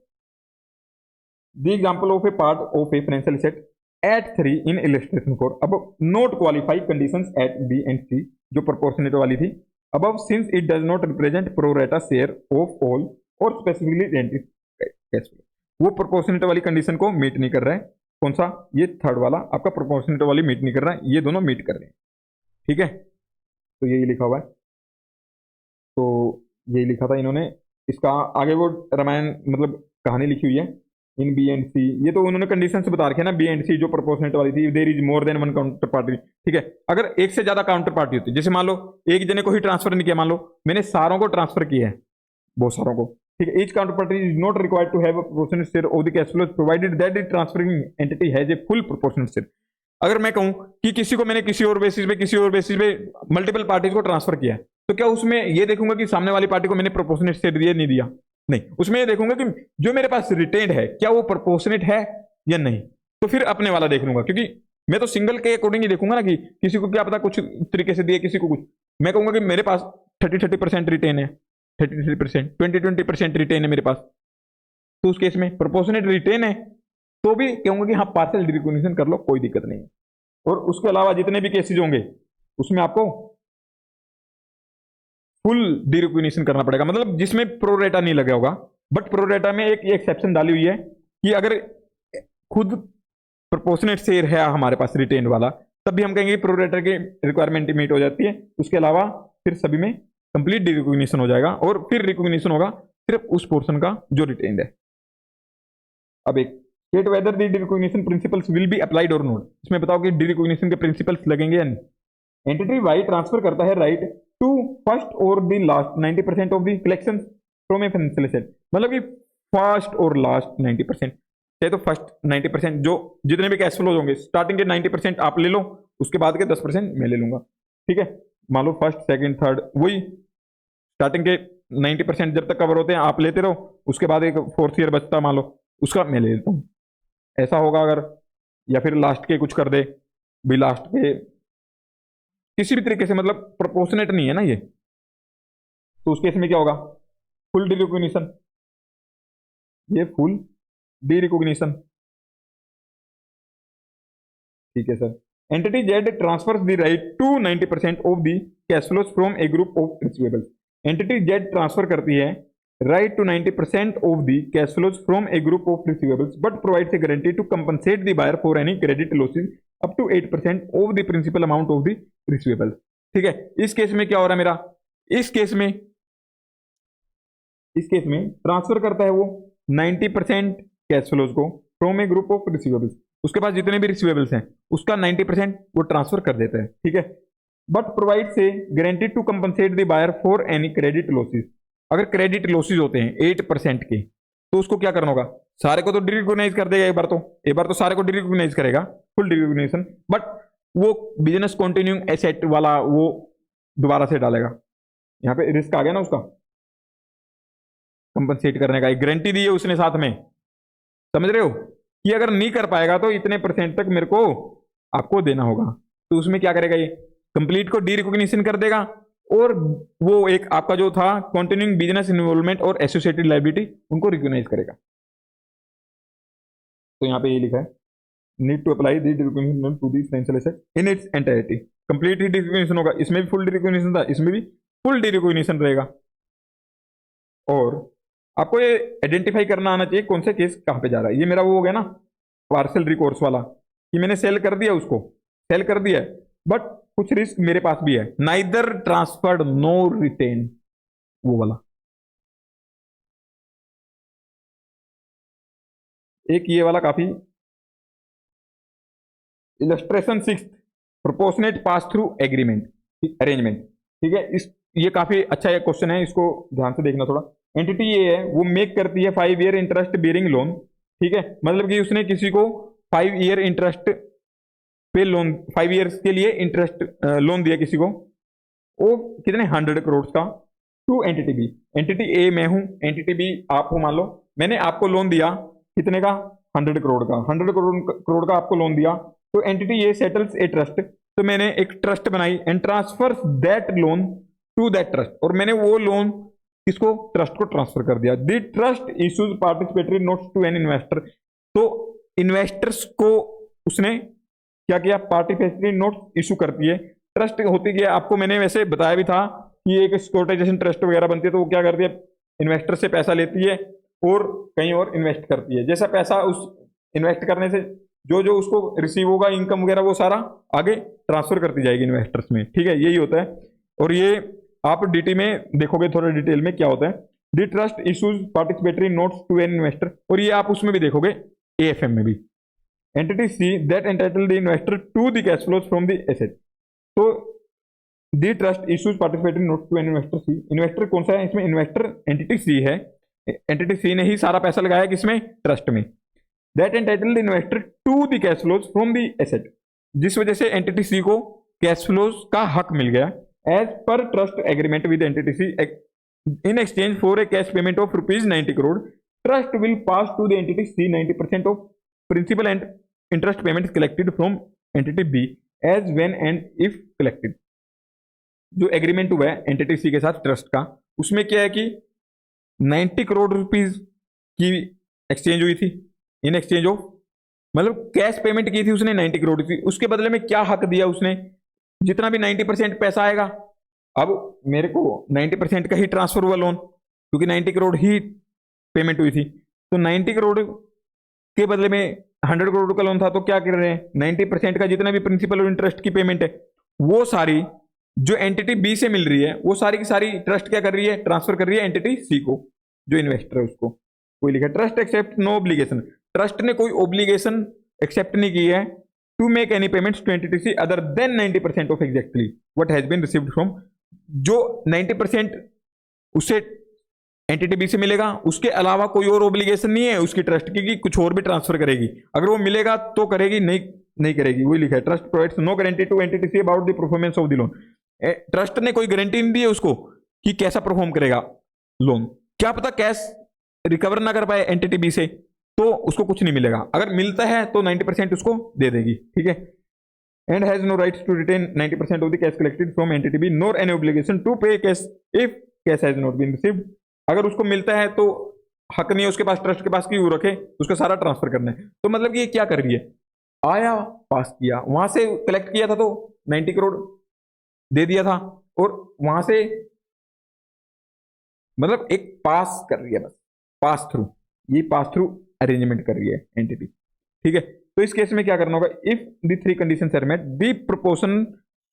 The example of a part of a financial asset at 3 in illustration 4 अब not qualify conditions at B and C, जो प्रोपोर्शनेट वाली थी above since it does not represent pro rata share of all or specifically rented cash flow। वो प्रोपोर्शनेट वाली कंडीशन को मीट नहीं कर रहा है। कौन सा, ये थर्ड वाला आपका प्रोपोर्शनेट वाली मीट नहीं कर रहा है, ये दोनों मीट कर रहे हैं। ठीक है, तो यही लिखा हुआ है, तो यही लिखा था इन्होंने। इसका आगे वो रामायण मतलब कहानी लिखी हुई है इन बी एंड सी। ये तो उन्होंने कंडीशन से बता रखे ना, बी एंड सी जो प्रोपोर्शनेट वाली थी, there is more than one counterparty. ठीक है, अगर एक से ज्यादा काउंटर पार्टी होती है, जैसे मान लो एक जने को ही ट्रांसफर नहीं किया, मान लो मैंने सारों को ट्रांसफर किया है, बहुत सारों को। ठीक है, each counterparty is not required to have a proportionate share of the cash flow provided that the transferring entity has a full proportionate share. अगर मैं कहूं कि किसी को मैंने किसी और बेसिस पे मल्टीपल पार्टीज को ट्रांसफर किया है, तो क्या उसमें ये देखूंगा कि सामने वाली पार्टी को मैंने प्रोपोर्शनेट शेयर दिया नहीं दिया, नहीं, उसमें ये देखूंगा कि जो मेरे पास रिटेन्ड है क्या वो प्रोपोर्शनेट है या नहीं। तो फिर अपने वाला देख लूंगा, क्योंकि मैं तो सिंगल के अकॉर्डिंग ही देखूंगा ना कि किसी को क्या पता कुछ तरीके से दिए, किसी को कुछ। मैं कहूंगा कि मेरे पास 30% रिटेन है, 33%, 20% रिटेन है मेरे पास, तो उस केस में प्रोपोर्शनेट रिटेन है तो भी कहूंगा कि हाँ पार्शियल रिकॉग्निशन कर लो, कोई दिक्कत नहीं है। और उसके अलावा जितने भी केसेज होंगे उसमें आपको फुल डी रिकॉग्निशन करना पड़ेगा, मतलब जिसमें प्रोरेटा नहीं लगा होगा। बट प्रोरेटा में एक एक्सेप्शन डाली हुई है कि अगर खुद प्रोपोर्शनेट शेयर है हमारे पास रिटेन वाला, तब भी हम कहेंगे प्रोरेटा की रिक्वायरमेंट मीट हो जाती है। उसके अलावा फिर सभी में कंप्लीट डी रिकॉग्निशन हो जाएगा और फिर रिकॉग्निशन होगा सिर्फ उस पोर्शन का जो रिटेन्ड है। अब एक state whether derecognition principles will be applied और नॉट, इसमें बताओ कि डी रिकॉग्निशन के प्रिंसिपल्स लगेंगे या नहीं। एंटिटी वाई ट्रांसफर करता है राइट टू फर्स्ट और the last 90% of the collection from A financial asset, मतलब कि फर्स्ट और लास्ट 90%, चाहे तो फर्स्ट 90% जो जितने भी कैश फ्लोज होंगे स्टार्टिंग के 90% आप ले लो, उसके बाद के 10% मैं ले लूंगा। ठीक है, मान लो फर्स्ट सेकंड थर्ड वही स्टार्टिंग के 90% जब तक कवर होते हैं आप लेते रहो, उसके बाद एक फोर्थ ईयर बचता मान लो, उसका मैं ले लेता हूँ, ऐसा होगा अगर। या फिर लास्ट के कुछ कर दे भी, लास्ट के किसी भी तरीके से, मतलब प्रोपोर्शनेट नहीं है ना ये, तो उस केस में क्या होगा, फुल डी रिकॉग्निशन, ये फुल डी रिकॉग्निशन। ठीक है sir. Entity Z transfers the right to 90% of the cash flows from a group of receivables. Entity Z transfer करती है right to 90% of the cash flows from a group of receivables but provides a guarantee to compensate the buyer for any credit losses up to 8% of the principal amount of the receivables. ठीक है, इस केस में क्या हो रहा है मेरा, इस केस में ट्रांसफर करता है वो 90% कैश फ्लोज को from a group of receivables, उसके पास जितने भी रिसीवेबल्स हैं उसका 90% वो ट्रांसफर कर देता है। ठीक है, बट प्रोवाइड से guarantee to compensate the buyer for any credit losses. अगर क्रेडिट लॉसेस होते हैं 8% के, तो उसको क्या करना होगा, सारे को तो डिरिकॉग्नाइज कर देगा, एक बार तो सारे को डिरिकॉग्नाइज करेगा, फुल डिरिकॉग्निशन, बट वो बिजनेस कंटिन्यूइंग एसेट वाला वो दोबारा से डालेगा। यहाँ पे रिस्क आ गया ना उसका, कंपनसेट करने का एक गारंटी दी है उसने साथ में, समझ रहे हो, कि अगर नहीं कर पाएगा तो इतने % तक मेरे को आपको देना होगा। तो उसमें क्या करेगा, ये कंप्लीट को डी रिकॉग्निशन कर देगा, और वो एक आपका जो था कंटिन्यूइंग बिजनेस इन्वॉल्वमेंट और एसोसिएटेड लायबिलिटी उनको रिकॉग्नाइज करेगा। तो यहाँ पे ये लिखा है, need to apply derecognition to the financial asset in its entirety. Complete derecognition होगा, इसमें भी फुल डी रिकॉग्निशन था, इसमें भी फुल डी रिकॉग्निशन रहेगा। और आपको ये आइडेंटिफाई करना आना चाहिए कौन सा केस कहां पे जा रहा है। ये मेरा वो हो गया ना पार्सल रिकोर्स वाला, कि मैंने सेल कर दिया, उसको सेल कर दिया, बट कुछ रिस्क मेरे पास भी है, नाइदर ट्रांसफर्ड नो रिटेन, वो वाला। एक ये वाला काफी, illustration 6 proportionate pass through agreement arrangement. ठीक है, इस ये काफी अच्छा एक क्वेश्चन है, इसको ध्यान से देखना थोड़ा। एंटिटी ये है वो मेक करती है 5 ईयर इंटरेस्ट बियरिंग लोन। ठीक है, मतलब कि उसने किसी को 5 ईयर इंटरेस्ट पे लोन, 5 ईयर्स के लिए इंटरेस्ट लोन दिया किसी को, वो कितने 100 करोड़ का, to entity B. Entity A मैं हूं, एंटिटी बी आप हो, मान लो मैंने आपको लोन दिया कितने का, 100 करोड़ का, 100 करोड़ का आपको लोन दिया। तो entity A settles a trust, तो मैंने एक ट्रस्ट बनाई and transfer that loan to that trust, और मैंने वो लोन किसको, ट्रस्ट को ट्रांसफर कर दिया। The trust issues participatory notes to an investor, तो इन्वेस्टर्स को उसने क्या किया, पार्टिसिपेटरी नोट्स इशू करती है। ट्रस्ट होती क्या, आपको मैंने वैसे बताया भी था कि एक सिक्योरिटाइजेशन ट्रस्ट वगैरह बनती है, तो वो क्या करती है, इन्वेस्टर से पैसा लेती है और कहीं और इन्वेस्ट करती है। जैसा पैसा उस इन्वेस्ट करने से जो जो उसको रिसीव होगा इनकम वगैरह, वो सारा आगे ट्रांसफर करती जाएगी इन्वेस्टर्स में। ठीक है, यही होता है। और ये आप डीटी में देखोगे थोड़ा डिटेल में क्या होता है, the trust issues participatory notes to an investor, और ये आप उसमें भी देखोगे एएफएम में भी। Entity C that entitle the investor to the cash flows from the asset, तो the trust issues participatory notes to an investor C. Investor कौन सा है इसमें, इन्वेस्टर एंटिटी सी है, एंटिटी सी ने ही सारा पैसा लगाया किसमें, ट्रस्ट में। That entitle the investor to the cash flows from the asset, जिस वजह से एंटिटी सी को कैश फ्लोज का हक मिल गया as per trust agreement with entity C in exchange for a cash payment of ₹90 crore. Trust will pass to the entity C 90% of principal and interest payment collected from entity B as when and if collected. जो एग्रीमेंट हुआ है एंटिटी सी के साथ ट्रस्ट का, उसमें क्या है कि 90 करोड़ रुपीज की एक्सचेंज हुई थी इन एक्सचेंज ऑफ, मतलब कैश पेमेंट की थी उसने 90 करोड़ की, उसके बदले में क्या हक दिया उसने, जितना भी 90% पैसा आएगा। अब मेरे को 90% का ही ट्रांसफर हुआ लोन, क्योंकि 90 करोड़ ही पेमेंट हुई थी, तो 90 करोड़ के बदले में 100 करोड़ का लोन था, तो क्या कर रहे हैं 90% का जितना भी प्रिंसिपल और इंटरेस्ट की पेमेंट है वो सारी जो एंटिटी बी से मिल रही है वो सारी की सारी ट्रस्ट क्या कर रही है, ट्रांसफर कर रही है एंटिटी सी को, जो इन्वेस्टर है उसको। कोई लिखा trust accept no obligation, trust ने कोई ऑब्लिगेशन एक्सेप्ट नहीं की है to make any payments to entity C other than 90% of exactly what has been received from, जो 90% उससे एंटिटी बी से मिलेगा, उसके अलावा कोई और ऑब्लिगेशन नहीं है उसकी ट्रस्ट की कि कुछ और भी ट्रांसफर करेगी। अगर वो मिलेगा तो करेगी, नहीं करेगी। वही लिखा है trust provides no guarantee to entity C about the performance of the loan. Trust ने कोई गारंटी नहीं दी है उसको कि कैसा परफॉर्म करेगा। लोन। क्या पता कैश रिकवर ना कर पाए एंटिटी बी से, तो उसको कुछ नहीं मिलेगा। अगर मिलता है तो 90% उसको दे देगी, ठीक है। And has no rights to retain 90% of the cash collected from entity B nor any obligation to pay cash if cash has not been received. अगर उसको मिलता है तो हक नहीं है उसके पास, ट्रस्ट के पास कि वो रखे, उसका सारा ट्रांसफर करना है। तो मतलब कि ये क्या कर रही है, आया पास किया, वहां से कलेक्ट किया था तो 90 करोड़ दे दिया था, और वहां से मतलब एक पास कर रही है, बस पास थ्रू, ये पास थ्रू अरेंजमेंट कर रही है एंटिटी, ठीक है। तो इस केस में क्या करना होगा, if the three condition are met the proportion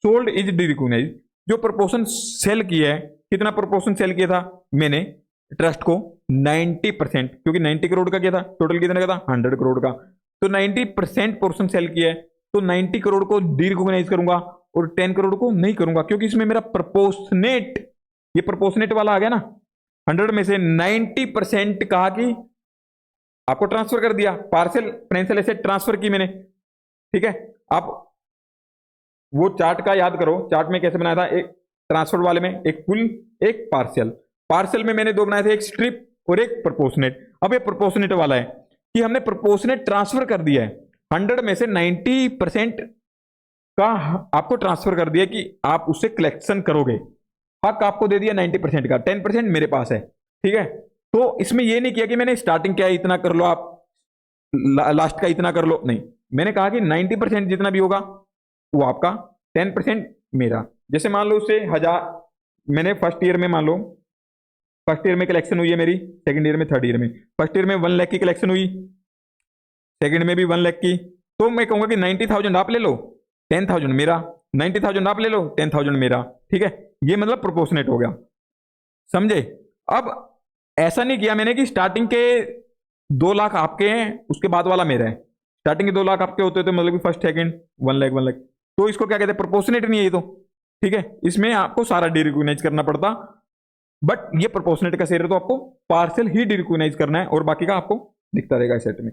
sold is derecognised. जो प्रोपोर्शन सेल किया है, कितना प्रोपोर्शन सेल किया था मैंने ट्रस्ट को, 90%, क्योंकि 90 करोड़ का किया था, टोटल कितना का था 100 करोड़ का, तो 90% पोर्शन सेल किया है, तो 90 करोड़ को डिरिकॉग्नाइज करूंगा और 10 करोड़ को नहीं करूंगा, क्योंकि इसमें मेरा प्रोपोर्शनेट, ये प्रोपोर्शनेट वाला आ गया ना, 100 में से 90% कहा कि आपको ट्रांसफर कर दिया, पार्सल फाइनेंशियल एसेट ट्रांसफर की मैंने, ठीक है। आप वो चार्ट का याद करो, चार्ट में कैसे बनाया था, एक ट्रांसफर वाले में एक फुल एक पार्शियल, पार्शियल में मैंने दो बनाए थे, एक स्ट्रिप और एक प्रोपोर्शनेट। अब ये प्रोपोर्शनेट वाला है कि हमने प्रोपोर्शनेट ट्रांसफर कर दिया है, 100 में से 90% का आपको ट्रांसफर कर दिया कि आप उससे कलेक्शन करोगे, हक आपको दे दिया 90% का, 10% मेरे पास है, ठीक है। तो इसमें यह नहीं किया कि मैंने स्टार्टिंग क्या इतना कर लो आप, लास्ट का इतना कर लो, नहीं, मैंने कहा कि 90% जितना भी होगा वो आपका, 10% मेरा। जैसे मान लो उससे 1000 मैंने फर्स्ट ईयर में, मान लो फर्स्ट ईयर में कलेक्शन हुई है मेरी, सेकंड ईयर में, थर्ड ईयर में, फर्स्ट ईयर में 1 लाख की कलेक्शन हुई, सेकंड में भी 1 लाख की, तो मैं कहूंगा कि 90,000 आप ले लो, 10,000 मेरा, 90,000 आप ले लो, 10,000 मेरा, ठीक है। ये मतलब प्रोपोर्शनेट हो गया, समझे। अब ऐसा नहीं किया मैंने कि स्टार्टिंग के 2 लाख आपके हैं, उसके बाद वाला मेरा है। स्टार्टिंग के 2 लाख आपके होते तो मतलब कि फर्स्ट सेकंड 1 लाख 1 लाख, तो इसको क्या कहते हैं, प्रोपोर्शनेट नहीं है ये तो, ठीक है। इसमें आपको सारा डिरिकॉग्नाइज करना पड़ता, बट ये प्रोपोर्शनेट का शेयर है तो आपको पार्सल ही डिरिकॉग्नाइज करना है, और बाकी का आपको दिखता रहेगा इस सेट में।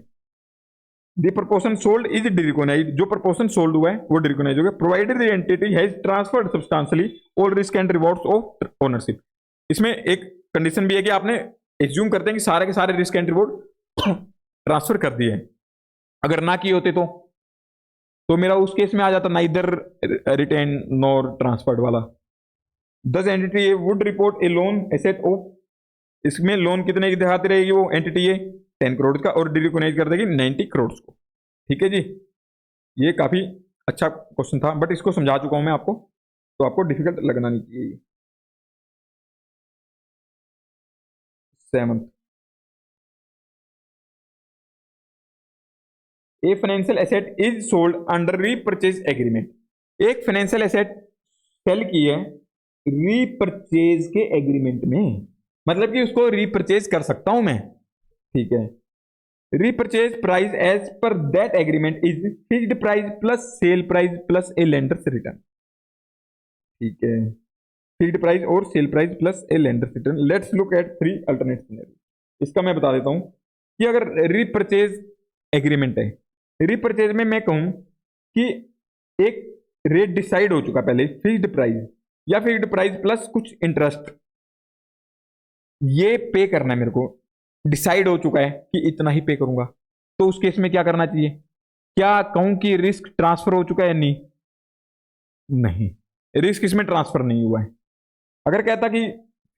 The proportion sold is derecognised, जो प्रोपोर्शन सोल्ड हुआ है वो डिरिकॉग्नाइज हो गया, provided the entity has transferred substantially all risk and rewards of ownership. इसमें एक कंडीशन भी है कि आपने एज्यूम करते हैं कि सारे के सारे रिस्क एंड रिवॉर्ड ट्रांसफर कर दिए हैं, अगर ना किए होते तो मेरा उस केस में आ जाता नाइदर रिटेन नॉर ट्रांसफर्ड वाला। दस entity would report A loan asset of, इसमें लोन कितने की दिखाती रहेगी वो एंटिटी है 10 करोड़ का, और डिरिकॉग्नाइज कर देगी 90 करोड़ को, ठीक है जी। ये काफी अच्छा क्वेश्चन था, बट इसको समझा चुका हूं मैं आपको, तो आपको डिफिकल्ट लगना नहीं चाहिए। 7, ए financial asset is sold under repurchase agreement. एक फाइनेंशियल एसेट सेल की है रीपरचेज के एग्रीमेंट में, मतलब कि उसको रीपरचेज कर सकता हूं मैं, ठीक है। Repurchase price as per that agreement is fixed price plus sale price plus a lender's return, ठीक है। फिक्स्ड प्राइस और sale price plus a lender's return. Let's look at 3 alternate scenario. इसका मैं बता देता हूं कि अगर रीपरचेज एग्रीमेंट है, रीपरचेज में मैं कहूं कि एक रेट डिसाइड हो चुका पहले, फिक्स्ड प्राइस या फिक्स्ड प्राइस प्लस कुछ इंटरेस्ट, ये पे करना है मेरे को, डिसाइड हो चुका है कि इतना ही पे करूंगा, तो उस केस में क्या करना चाहिए, क्या कहूं कि रिस्क ट्रांसफर हो चुका है या नहीं, नहीं, रिस्क इसमें ट्रांसफर नहीं हुआ है। अगर कहता कि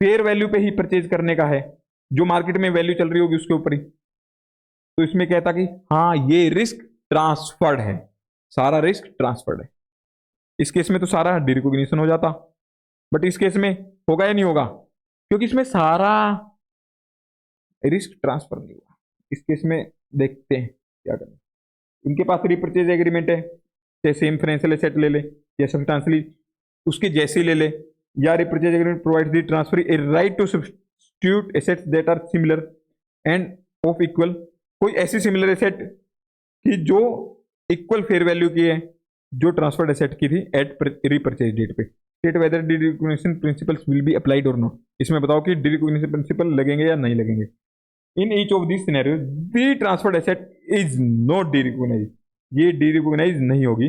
फेयर वैल्यू पे ही परचेज करने का है, जो मार्केट में वैल्यू चल रही होगी उसके ऊपर ही, तो इसमें कहता कि हाँ ये रिस्क ट्रांसफर्ड है, सारा रिस्क ट्रांसफर्ड है। इस केस में तो सारा डिरिकॉग्निशन हो जाता, बट इस केस में होगा या नहीं होगा, क्योंकि इसमें सारा रिस्क ट्रांसफर नहीं हुआ। इस केस में देखते हैं क्या करना। इनके पास रिपरचेज एग्रीमेंट है, चाहे सेम फाइनेंशियल एसेट ले ले या सब्सटेंशियली उसके जैसी ले ले, या repurchase agreement provides the transfer a right to substitute assets that are similar and of equal, कोई ऐसी सिमिलर एसेट कि जो इक्वल फेयर वैल्यू की है जो ट्रांसफर्ड एसेट की थी एट रिपरचेज डेट पे। State whether derecognition principles will be applied और नॉट, इसमें बताओ कि डिरिकॉग्निशन प्रिंसिपल लगेंगे या नहीं लगेंगे। In each of this scenario the transferred asset is not derecognise, ये डिरिकॉग्नाइज नहीं होगी,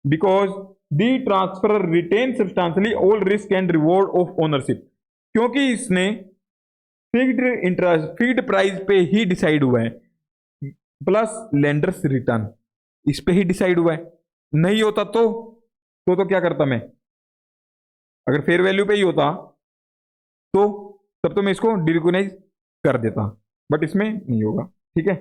because the transfer retain substantially all risk and reward of ownership, क्योंकि इसने फिक्स्ड इंटरेस्ट फिक्स्ड प्राइस पे ही डिसाइड हुआ है, प्लस लेंडर्स रिटर्न इस पे ही डिसाइड हुआ है। नहीं होता तो क्या करता मैं, अगर फेयर वैल्यू पे ही होता तो तब तो मैं इसको डिरिकॉग्नाइज कर देता, बट इसमें नहीं होगा। ठीक है,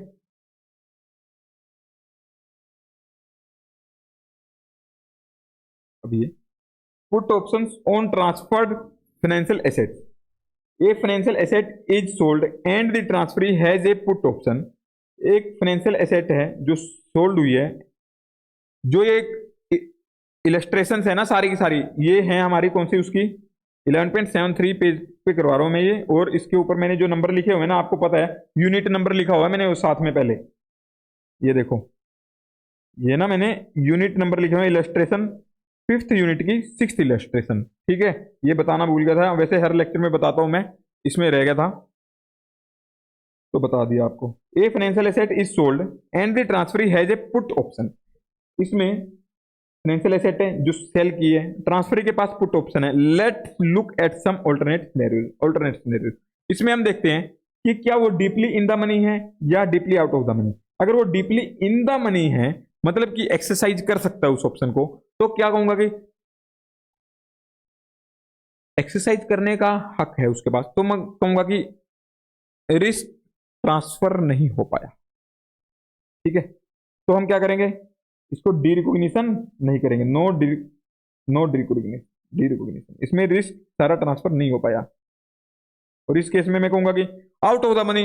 अब ये put options on transferred financial assets. A financial asset is sold and the transferee has a put option. एक फाइनेंशियल एसेट है जो सोल्ड हुई है, जो ये इलस्ट्रेशन है ना सारी की सारी, ये है हमारी कौन सी उसकी 11.73 पेज पे करवा रहा हूं मैं ये, और इसके ऊपर मैंने जो नंबर लिखे हुए हैं ना, आपको पता है यूनिट नंबर लिखा हुआ है मैंने उस साथ में पहले, ये देखो ये ना मैंने यूनिट नंबर लिखे हुए इलस्ट्रेशन, 5th यूनिट की 6th इलस्ट्रेशन। ठीक है, ये बताना भूल गया था, वैसे हर लेक्चर में बताता हूं मैं, इसमें रह गया था तो बता दिया आपको। A financial asset is sold and the transferee has a put option. इसमें फाइनेंशियल एसेट है जो सेल की है, ट्रांसफरी के पास पुट ऑप्शन है। Let look at some alternate scenarios. इसमें हम देखते हैं कि क्या वो डीपली इन द मनी है या deeply out of the money. अगर वो डीपली इन द मनी है, मतलब कि एक्सरसाइज कर सकता है उस ऑप्शन को, तो क्या कहूंगा कि एक्सरसाइज करने का हक है उसके पास, तो मैं कहूंगा कि रिस्क ट्रांसफर नहीं हो पाया। ठीक है, तो हम क्या करेंगे, इसको डी रिकॉग्निशन नहीं करेंगे, नो रिकॉग्निशन, इसमें रिस्क सारा ट्रांसफर नहीं हो पाया। और इस केस में मैं कहूंगा कि out of the money,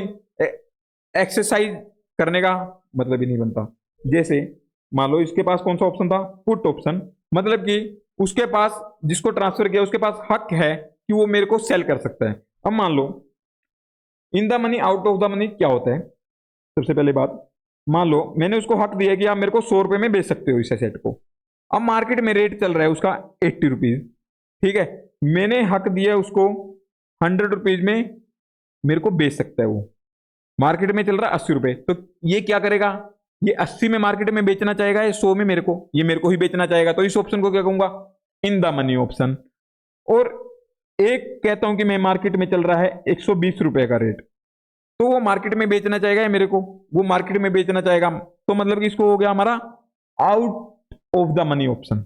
exercise करने का मतलब ही नहीं बनता। जैसे मान लो इसके पास कौन सा ऑप्शन था, पुट ऑप्शन, मतलब कि उसके पास जिसको ट्रांसफर किया उसके पास हक है कि वो मेरे को सेल कर सकता है। अब मान लो in the money out of the money क्या होता है, सबसे पहले बात, मान लो मैंने उसको हक दिया कि आप मेरे को 100 रुपए में बेच सकते हो इस एसेट को। अब मार्केट में रेट चल रहा है उसका 80 रुपीज। ठीक है, मैंने हक दिया उसको 100 रुपीज में मेरे को बेच सकता है वो, मार्केट में चल रहा है 80 रुपए, तो ये क्या करेगा, ये 80 में मार्केट में बेचना चाहेगा या 100 में मेरे को, ये मेरे को ही बेचना चाहेगा, तो इस ऑप्शन को क्या कहूंगा, इन द मनी ऑप्शन। और एक कहता हूं कि मैं मार्केट में चल रहा है 120 रुपए का रेट, तो वो मार्केट में बेचना चाहेगा या मेरे को, वो मार्केट में बेचना चाहेगा, तो मतलब कि इसको हो गया हमारा out of the money option,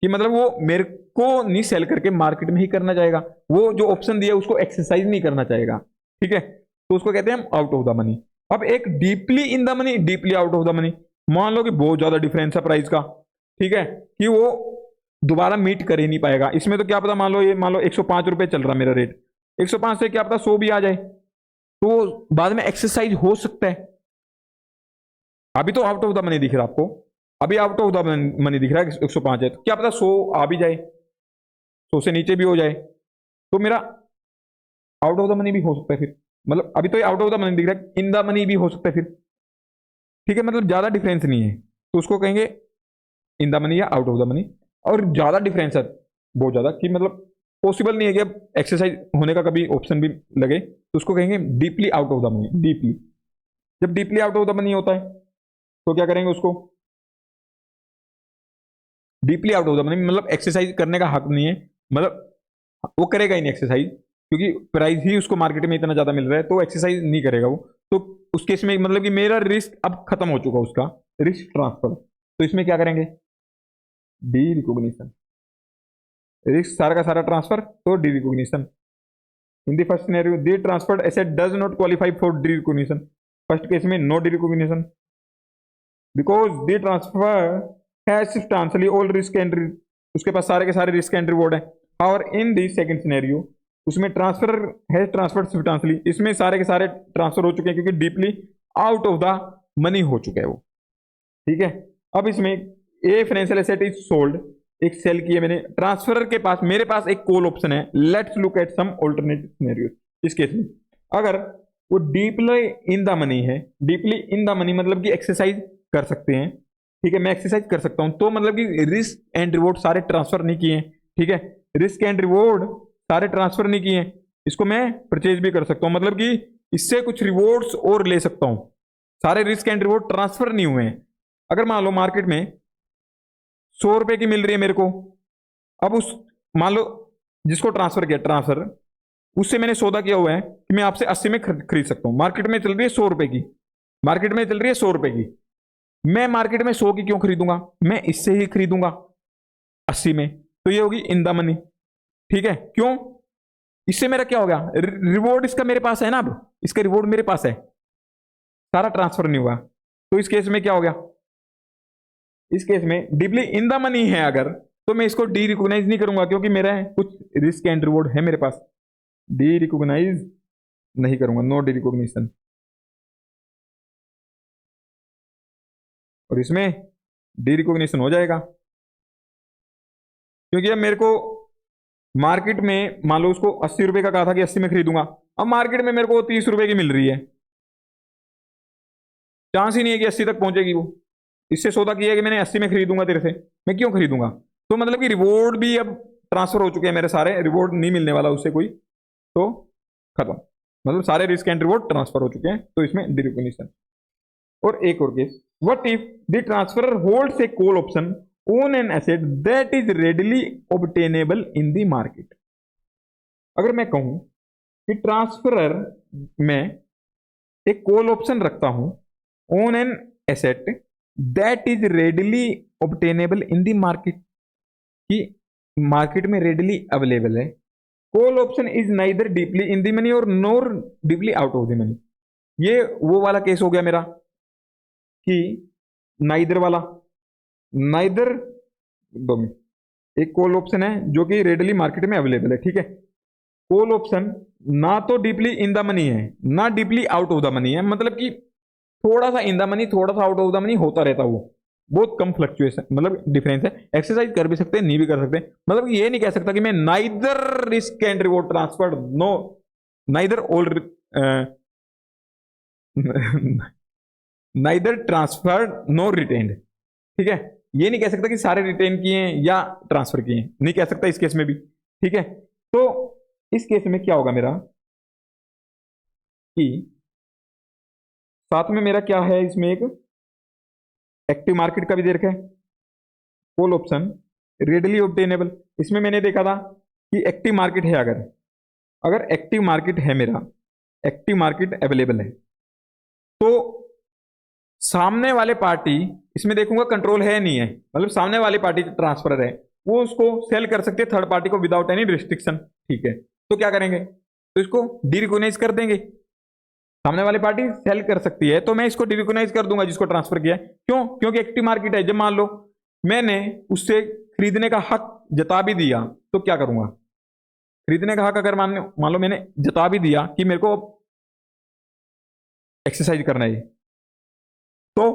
कि मतलब वो मेरे को नहीं सेल करके मार्केट में ही करना चाहेगा, वो जो ऑप्शन दिया उसको एक्सरसाइज नहीं करना चाहेगा। ठीक है, तो उसको कहते हैं हम आउट ऑफ द मनी। अब एक deeply in the money, deeply out of the money, मान लो कि बहुत ज्यादा डिफरेंस है प्राइस का, ठीक है, कि वो दोबारा मीट कर ही नहीं पाएगा। इसमें तो क्या पता, मान लो 105 रुपए चल रहा मेरा रेट, 105 से क्या पता 100 भी आ जाए, तो बाद में एक्सरसाइज हो सकता है। अभी तो आउट ऑफ द मनी दिख रहा है आपको, अभी आउट ऑफ द मनी दिख रहा है 105 है, तो क्या पता 100 आ भी जाए, 100 से नीचे भी हो जाए, तो मेरा आउट ऑफ द मनी भी हो सकता है फिर, मतलब अभी तो ये आउट ऑफ द मनी दिख रहा है, इन द मनी भी हो सकता है फिर। ठीक है, मतलब ज्यादा डिफरेंस नहीं है, तो उसको कहेंगे इन द मनी या आउट ऑफ द मनी। और ज्यादा डिफरेंस है बहुत ज्यादा, कि मतलब पॉसिबल नहीं है कि अब एक्सरसाइज होने का कभी ऑप्शन भी लगे, तो उसको कहेंगे deeply out of the money. Deeply, जब deeply out of the money होता है तो क्या करेंगे उसको, deeply out of the money मतलब एक्सरसाइज करने का हक नहीं है, मतलब वो करेगा ही नहीं एक्सरसाइज, क्योंकि प्राइस ही उसको मार्केट में इतना ज्यादा मिल रहा है, तो एक्सरसाइज नहीं करेगा वो। तो उस केस में मतलब कि मेरा रिस्क अब खत्म हो चुका उसका, रिस्क ट्रांसफर, तो इसमें क्या करेंगे, डी रिकॉग्निशन, रिस्क सारा का सारा ट्रांसफर, तो derecognition. In the first scenario the transferred asset does not qualify for derecognition, first case में no derecognition because the transfer has substantially all risk and, उसके पास सारे के सारे रिस्क एंड रिवॉर्ड है। और इन द सेकंड सिनेरियो उसमें ट्रांसफर है ट्रांसफर्ड सब्सटेंशियली, इसमें सारे के सारे ट्रांसफर हो चुके हैं क्योंकि deeply out of the money हो चुका है वो। ठीक है, अब इसमें a financial asset is sold, एक सेल की है मैंने, ट्रांसफर के पास मेरे पास एक कॉल ऑप्शन है, let's look at some alternative scenario. इस केस में अगर वो डीपली इन द मनी है, डीपली इन द मनी मतलब कि एक्सरसाइज कर सकते हैं, ठीक है, मैं एक्सरसाइज कर सकता हूं, तो मतलब कि रिस्क एंड रिवॉर्ड सारे ट्रांसफर नहीं किए, ठीक है, रिस्क एंड रिवॉर्ड सारे ट्रांसफर नहीं किए, इसको मैं परचेज भी कर सकता हूं, मतलब कि इससे कुछ रिवॉर्ड्स और ले सकता हूं, सारे रिस्क एंड रिवॉर्ड ट्रांसफर नहीं हुए हैं। अगर मान लो मार्केट में 100 रुपए की मिल रही है मेरे को, अब उस मान लो जिसको ट्रांसफर किया, ट्रांसफर उससे मैंने सौदा किया हुआ है कि मैं आपसे 80 में खरीद सकता हूं। मार्केट में चल रही है 100 रुपए की, मार्केट में चल रही है 100 रुपए की। मैं मार्केट में 100 की क्यों खरीदूंगा, मैं इससे ही खरीदूंगा 80 में। तो ये होगी इन द मनी, ठीक है। क्यों, इससे मेरा क्या हो गया, रिवॉर्ड इसका मेरे पास है ना, अब इसका रिवॉर्ड मेरे पास है, सारा ट्रांसफर नहीं हुआ। तो इस केस में क्या हो गया, इस केस में डीपली इन द मनी है अगर, तो मैं इसको डी रिकॉग्नाइज नहीं करूंगा, क्योंकि मेरा है कुछ रिस्क एंड रिवॉर्ड है मेरे पास। डी रिकॉग्नाइज नहीं करूंगा, नो डी रिकॉग्निशन। और इसमें डी रिकॉग्निशन हो जाएगा, क्योंकि अब मेरे को मार्केट में मान लो उसको 80 रुपए का कहा था कि 80 में खरीदूंगा, अब मार्केट में मेरे को 30 रुपए की मिल रही है, चांस ही नहीं है कि 80 तक पहुंचेगी वो। इससे सौदा किया है कि मैंने 80 में खरीदूंगा तेरे से, मैं क्यों खरीदूंगा। तो मतलब कि रिवॉर्ड भी अब ट्रांसफर हो चुके हैं मेरे सारे, रिवॉर्ड नहीं मिलने वाला उससे कोई, तो खत्म, मतलब सारे रिस्क एंड रिवॉर्ड ट्रांसफर हो चुके हैं। तो इसमें डिरिकॉग्निशन। और एक और case, what if the transferor holds a call option on an asset that is readily obtainable in the market. अगर मैं कहूं कि ट्रांसफरर में एक कॉल ऑप्शन रखता हूं on an asset that is readily obtainable in the market, कि मार्केट में रेडिली अवेलेबल है, call option is neither deeply in the money और nor deeply out of the money. ये वो वाला केस हो गया मेरा कि नाइदर वाला, नाइदर दो में एक कॉल ऑप्शन है जो कि रेडली मार्केट में अवेलेबल है, ठीक है। कॉल ऑप्शन ना तो डीपली इन द मनी है ना deeply out of the money है, मतलब कि थोड़ा सा इन द मनी थोड़ा सा आउट ऑफ द मनी होता रहता है, वो बहुत कम फ्लक्चुएशन मतलब डिफरेंस है। एक्सरसाइज कर भी सकते हैं, नहीं भी कर सकते, मतलब ये नहीं कह सकता कि मैं neither risk and reward transfer, no neither all neither transferred no retained, ठीक है। ये नहीं कह सकता कि सारे रिटेन किए हैं या ट्रांसफर किए हैं, नहीं कह सकता इस केस में भी, ठीक है। तो इस केस में क्या होगा मेरा कि साथ में मेरा क्या है, इसमें एक एक्टिव मार्केट का भी दे रखा है, कॉल ऑप्शन रेडली ऑब्टेनेबल। इसमें मैंने देखा था कि एक्टिव मार्केट है, अगर अगर एक्टिव मार्केट है मेरा, एक्टिव मार्केट अवेलेबल है, तो सामने वाले पार्टी, इसमें देखूंगा कंट्रोल है नहीं है, मतलब सामने वाली पार्टी ट्रांसफर है, वो उसको सेल कर सकते हैं थर्ड पार्टी को विदाउट एनी रिस्ट्रिक्शन, ठीक है। तो क्या करेंगे, तो इसको डिरिकॉग्नाइज कर देंगे। सामने वाली पार्टी सेल कर सकती है तो मैं इसको डिरिकॉग्नाइज कर दूंगा जिसको ट्रांसफर किया है। क्यों, क्योंकि एक्टिव मार्केट है। जब मान लो मैंने उससे खरीदने का हक जता भी दिया तो क्या करूंगा, खरीदने का हक अगर मान लो मैंने जता भी दिया कि मेरे को एक्सरसाइज करना है, तो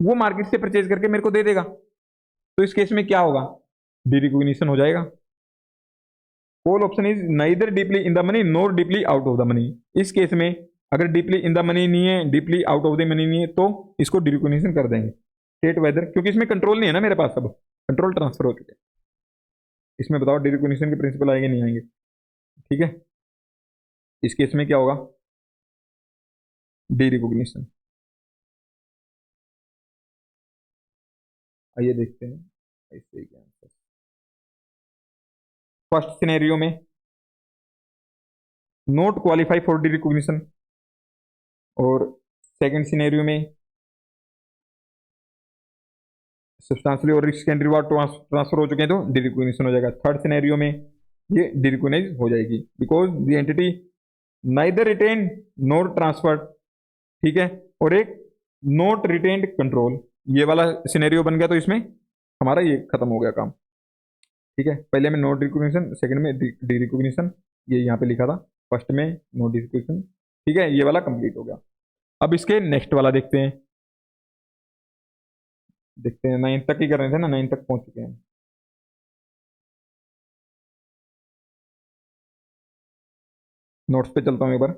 वो मार्केट से परचेज करके मेरे को दे देगा। तो इस केस में क्या होगा, डिरिकॉग्निशन हो जाएगा। Call option is neither deeply in the money NOR deeply out of the money. इस केस में अगर डीपली इन द मनी नहीं है, deeply out of the money नहीं है, तो इसको डिरिकॉग्निशन कर देंगे। स्टेट वेदर, क्योंकि इसमें कंट्रोल नहीं है ना मेरे पास, अब कंट्रोल ट्रांसफर हो चुके हैं। इसमें बताओ डिरिकॉग्निशन के प्रिंसिपल आएंगे नहीं आएंगे, ठीक है। इस केस में क्या होगा, डिरिकॉग्निशन। आइए देखते हैं ऐसे क्या आंसर। फर्स्ट सिनेरियो में note qualify for D recognition, और सेकंड सिनेरियो में सब्सटेंशियली और रिस्क एंड रिवॉर्ड ट्रांसफर हो चुके हैं तो डी रिकॉग्निशन हो जाएगा। थर्ड सिनेरियो में ये डी रिकॉग्नाइज हो जाएगी because the entity neither retain not transferred, ठीक है। और एक नोट रिटेन्ड कंट्रोल, ये वाला सिनेरियो बन गया, तो इसमें हमारा ये खत्म हो गया काम, ठीक है। पहले में नोट रिकॉग्निशन, सेकंड में डी रिकॉग्निशन, ये यहाँ पे लिखा था, फर्स्ट में नोट रिकॉग्निशन, ठीक है। ये वाला कंप्लीट हो गया। अब इसके नेक्स्ट वाला देखते हैं, देखते हैं 9 तक ही कर रहे थे ना, 9 तक पहुंच चुके हैं। नोट्स पे चलता हूँ एक बार,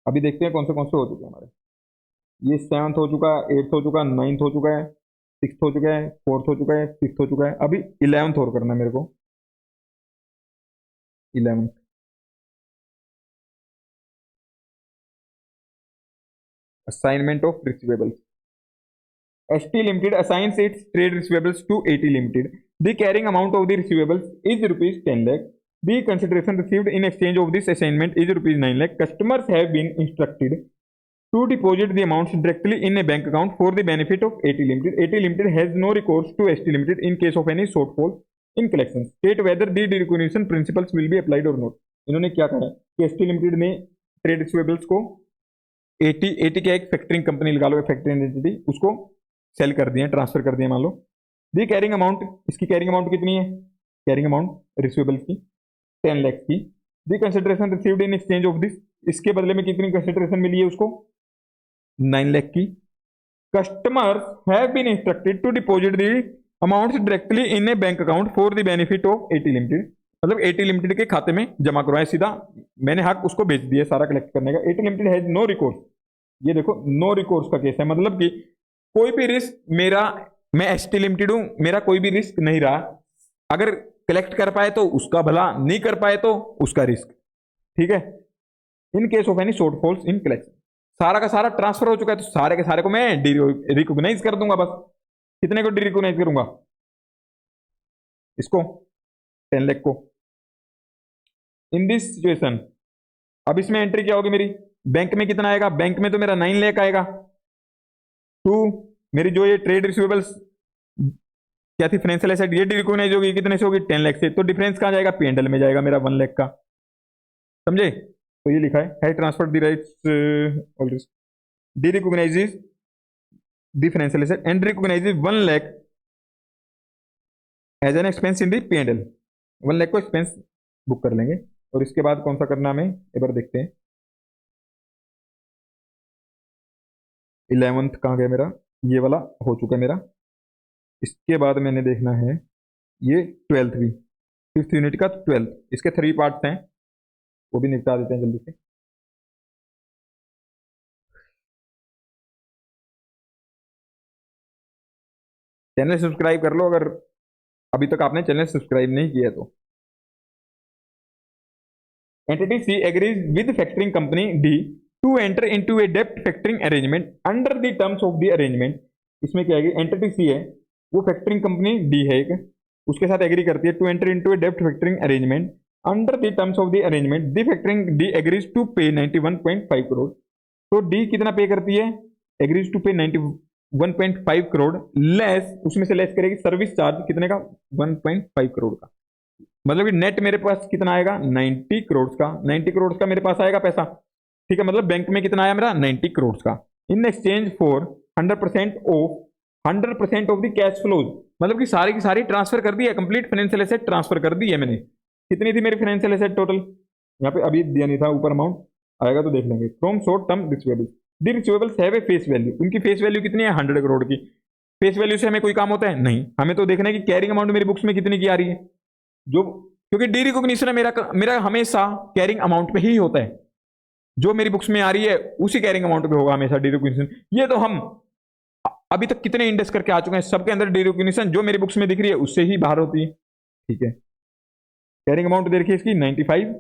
अभी देखते हैं कौन से हो चुके हैं हमारे। ये 7th हो चुका, 8th हो चुका, 9th हो चुका है, 6th हो चुका है, 4th हो चुका है, 5th हो चुका है, अभी 11th और करना है मेरे को। 11th assignment of receivables. ST Limited assigns its trade receivables to AT Limited. The carrying amount of the receivables is rupees 10 lakh. The consideration received in exchange of this assignment is rupees 9 lakh. Customers have been instructed to deposit the amounts directly in a bank account for the benefit of AT Limited. AT Limited has no recourse to ST Limited in case of any shortfall in collections. State whether the recognition principles will be applied or not. इन्होंने क्या कहा कि ST Limited ने ट्रेड रिसीवेबल्स को एटी का एक फैक्टरिंग कंपनी लगा लो, फैक्टरिंग एंटिटी, उसको सेल कर दिए, ट्रांसफर कर दिए मान लो। दी कैरिंग अमाउंट, इसकी कैरिंग अमाउंट कितनी है? कैरिंग अमाउंट रिसीवेबल्स की 10 लाख की। The consideration received in exchange of this, इसके बदले में कितनी कंसिडरेशन मिली है उसको? 9 लाख की। Customers have been instructed to deposit the amounts directly in a bank account for the benefit of AT limited, मतलब एटी लिमिटेड के खाते में जमा करवाए, सीधा मैंने हक उसको भेज दिया सारा कलेक्ट करने का। AT limited has no recourse, ये देखो नो रिकोर्स का केस है, मतलब कि कोई भी रिस्क मेरा, मैं एसटी लिमिटेड हूं, मेरा कोई भी रिस्क नहीं रहा। अगर कलेक्ट कर पाए तो उसका भला, नहीं कर पाए तो उसका रिस्क, ठीक है। In case of any shortfalls in collection, सारा का सारा ट्रांसफर हो चुका है तो सारे के सारे को मैं रिकॉग्नाइज कर दूंगा। बस कितने को रिकॉग्नाइज करूंगा? इसको 10 लाख को। इन दिस सिचुएशन अब इसमें एंट्री क्या होगी मेरी? बैंक में कितना आएगा? बैंक में तो मेरा 9 लाख आएगा। टू मेरी जो ये ट्रेड रिसीवेबल्स क्या थी, फाइनेंशियल एसेट, ये रिकॉग्नाइज होगी कितने से होगी? 10 लाख से। तो डिफरेंस कहां जाएगा? P&L में जाएगा मेरा 1 लाख का, समझे? तो ये लिखा है transfer the rights derecognises the financial asset and recognises 1 lakh as an expense in the P&L। 1 lakh को एक्सपेंस बुक कर लेंगे। और इसके बाद कौन सा करना हमें, एक बार देखते हैं। 11th कहाँ गया मेरा? ये वाला हो चुका है मेरा। इसके बाद मैंने देखना है ये 12th भी, 5th यूनिट का 12th, इसके 3 पार्ट्स हैं, वो भी निपटा देते हैं जल्दी से। चैनल सब्सक्राइब कर लो अगर अभी तक आपने चैनल सब्सक्राइब नहीं किया तो। Entity C agrees with factoring company D to enter into a डेप्ट factoring arrangement under the terms of the arrangement. इसमें क्या है, एंटिटी सी है, वो फैक्टरिंग कंपनी डी है एक, उसके साथ एग्री करती है टू एंटर इनटू ए डेप्ट factoring arrangement under the terms of the arrangement. The factoring D agrees to pay 91.5 crore. तो डी कितना पे करती है? Agrees to pay 91.5 crore, less उसमें से लेस करेगी सर्विस चार्ज कितने का? 1.5 करोड़ का। मतलब कि नेट मेरे पास कितना आएगा? 90 करोड़ का। 90 करोड़ का मेरे पास आएगा पैसा, ठीक है। मतलब बैंक में कितना आया मेरा? 90 करोड़ का। इन exchange for 100% of the cash flows, मतलब कि सारी की सारी ट्रांसफर कर दी है, कंप्लीट फाइनेंशियल एसेट ट्रांसफर कर दी है मैंने। कितनी थी मेरी फाइनेंशियल एसेट टोटल? यहाँ पे अभी दिया नहीं था, ऊपर अमाउंट आएगा तो देख लेंगे। From short term receivables, the receivables have a face value, उनकी फेस वैल्यू कितनी है? 100 करोड़ की। फेस वैल्यू से हमें कोई काम होता है? नहीं, हमें तो देखना है कि कैरिंग अमाउंट मेरी बुक्स में कितनी की आ रही है, जो क्योंकि डी रिकॉग्निशन है मेरा हमेशा कैरिंग अमाउंट पे ही होता है, जो मेरी बुक्स में आ रही है उसी कैरिंग अमाउंट पे होगा हमेशा डी रिकॉग्निशन। ये तो हम अभी तक कितने इंडेक्स करके आ चुके हैं, सबके अंदर डी रिकॉग्निशन जो मेरी बुक्स में दिख रही है उससे ही बाहर होती है, ठीक है। कैरिंग अमाउंट देखिए इसकी 95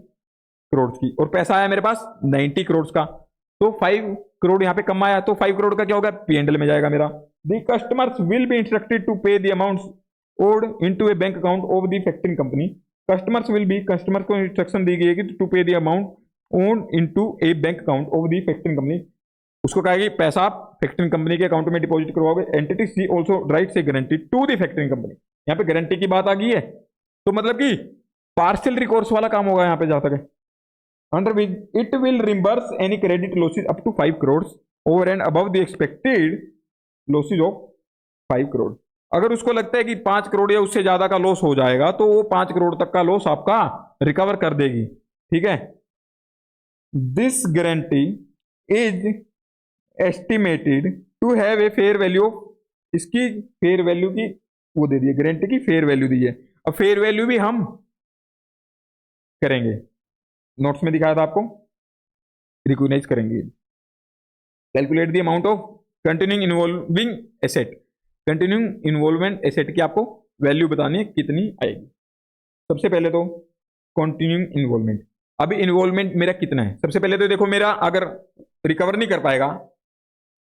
करोड़ की, और पैसा आया मेरे पास 90 करोड़ का, तो 5 करोड़ यहाँ पे कम आया, तो 5 करोड़ का क्या होगा? P&L में जाएगा मेरा। The customers will be instructed to pay the amounts owed into a bank account of the factoring company. Customer को इंस्ट्रक्शन दी गई है कि to pay the amount owed into a bank account of the factoring company. उसको कहा कि पैसा आप फैक्टरिंग कंपनी के अकाउंट में डिपॉजिट करवाओगे। Entity C also writes a guarantee to the factoring company. यहाँ पे गारंटी की बात आ गई है, तो मतलब कि पार्शियल रिकोर्स वाला काम होगा यहाँ पे जहां तक है। Under which it will reimburse any credit losses up to 5 crore over and above the expected losses of 5 crore. अगर उसको लगता है कि 5 करोड़ या उससे ज्यादा का लॉस हो जाएगा तो वो 5 करोड़ तक का लॉस आपका रिकवर कर देगी, ठीक है। This guarantee is estimated to have a fair value, इसकी फेयर वैल्यू की वो दे दी है, गारंटी की फेयर वैल्यू दी है। अब फेयर वैल्यू भी हम करेंगे, नोट्स में दिखाया था आपको, रिकॉग्नाइज करेंगे। Calculate the amount of continuing involving asset, continuing involvement asset की आपको वैल्यू बतानी है कितनी आएगी। सबसे पहले तो कंटिन्यूइंग इन्वॉल्वमेंट, अभी इन्वॉल्वमेंट मेरा कितना है? सबसे पहले तो देखो मेरा अगर रिकवर नहीं कर पाएगा,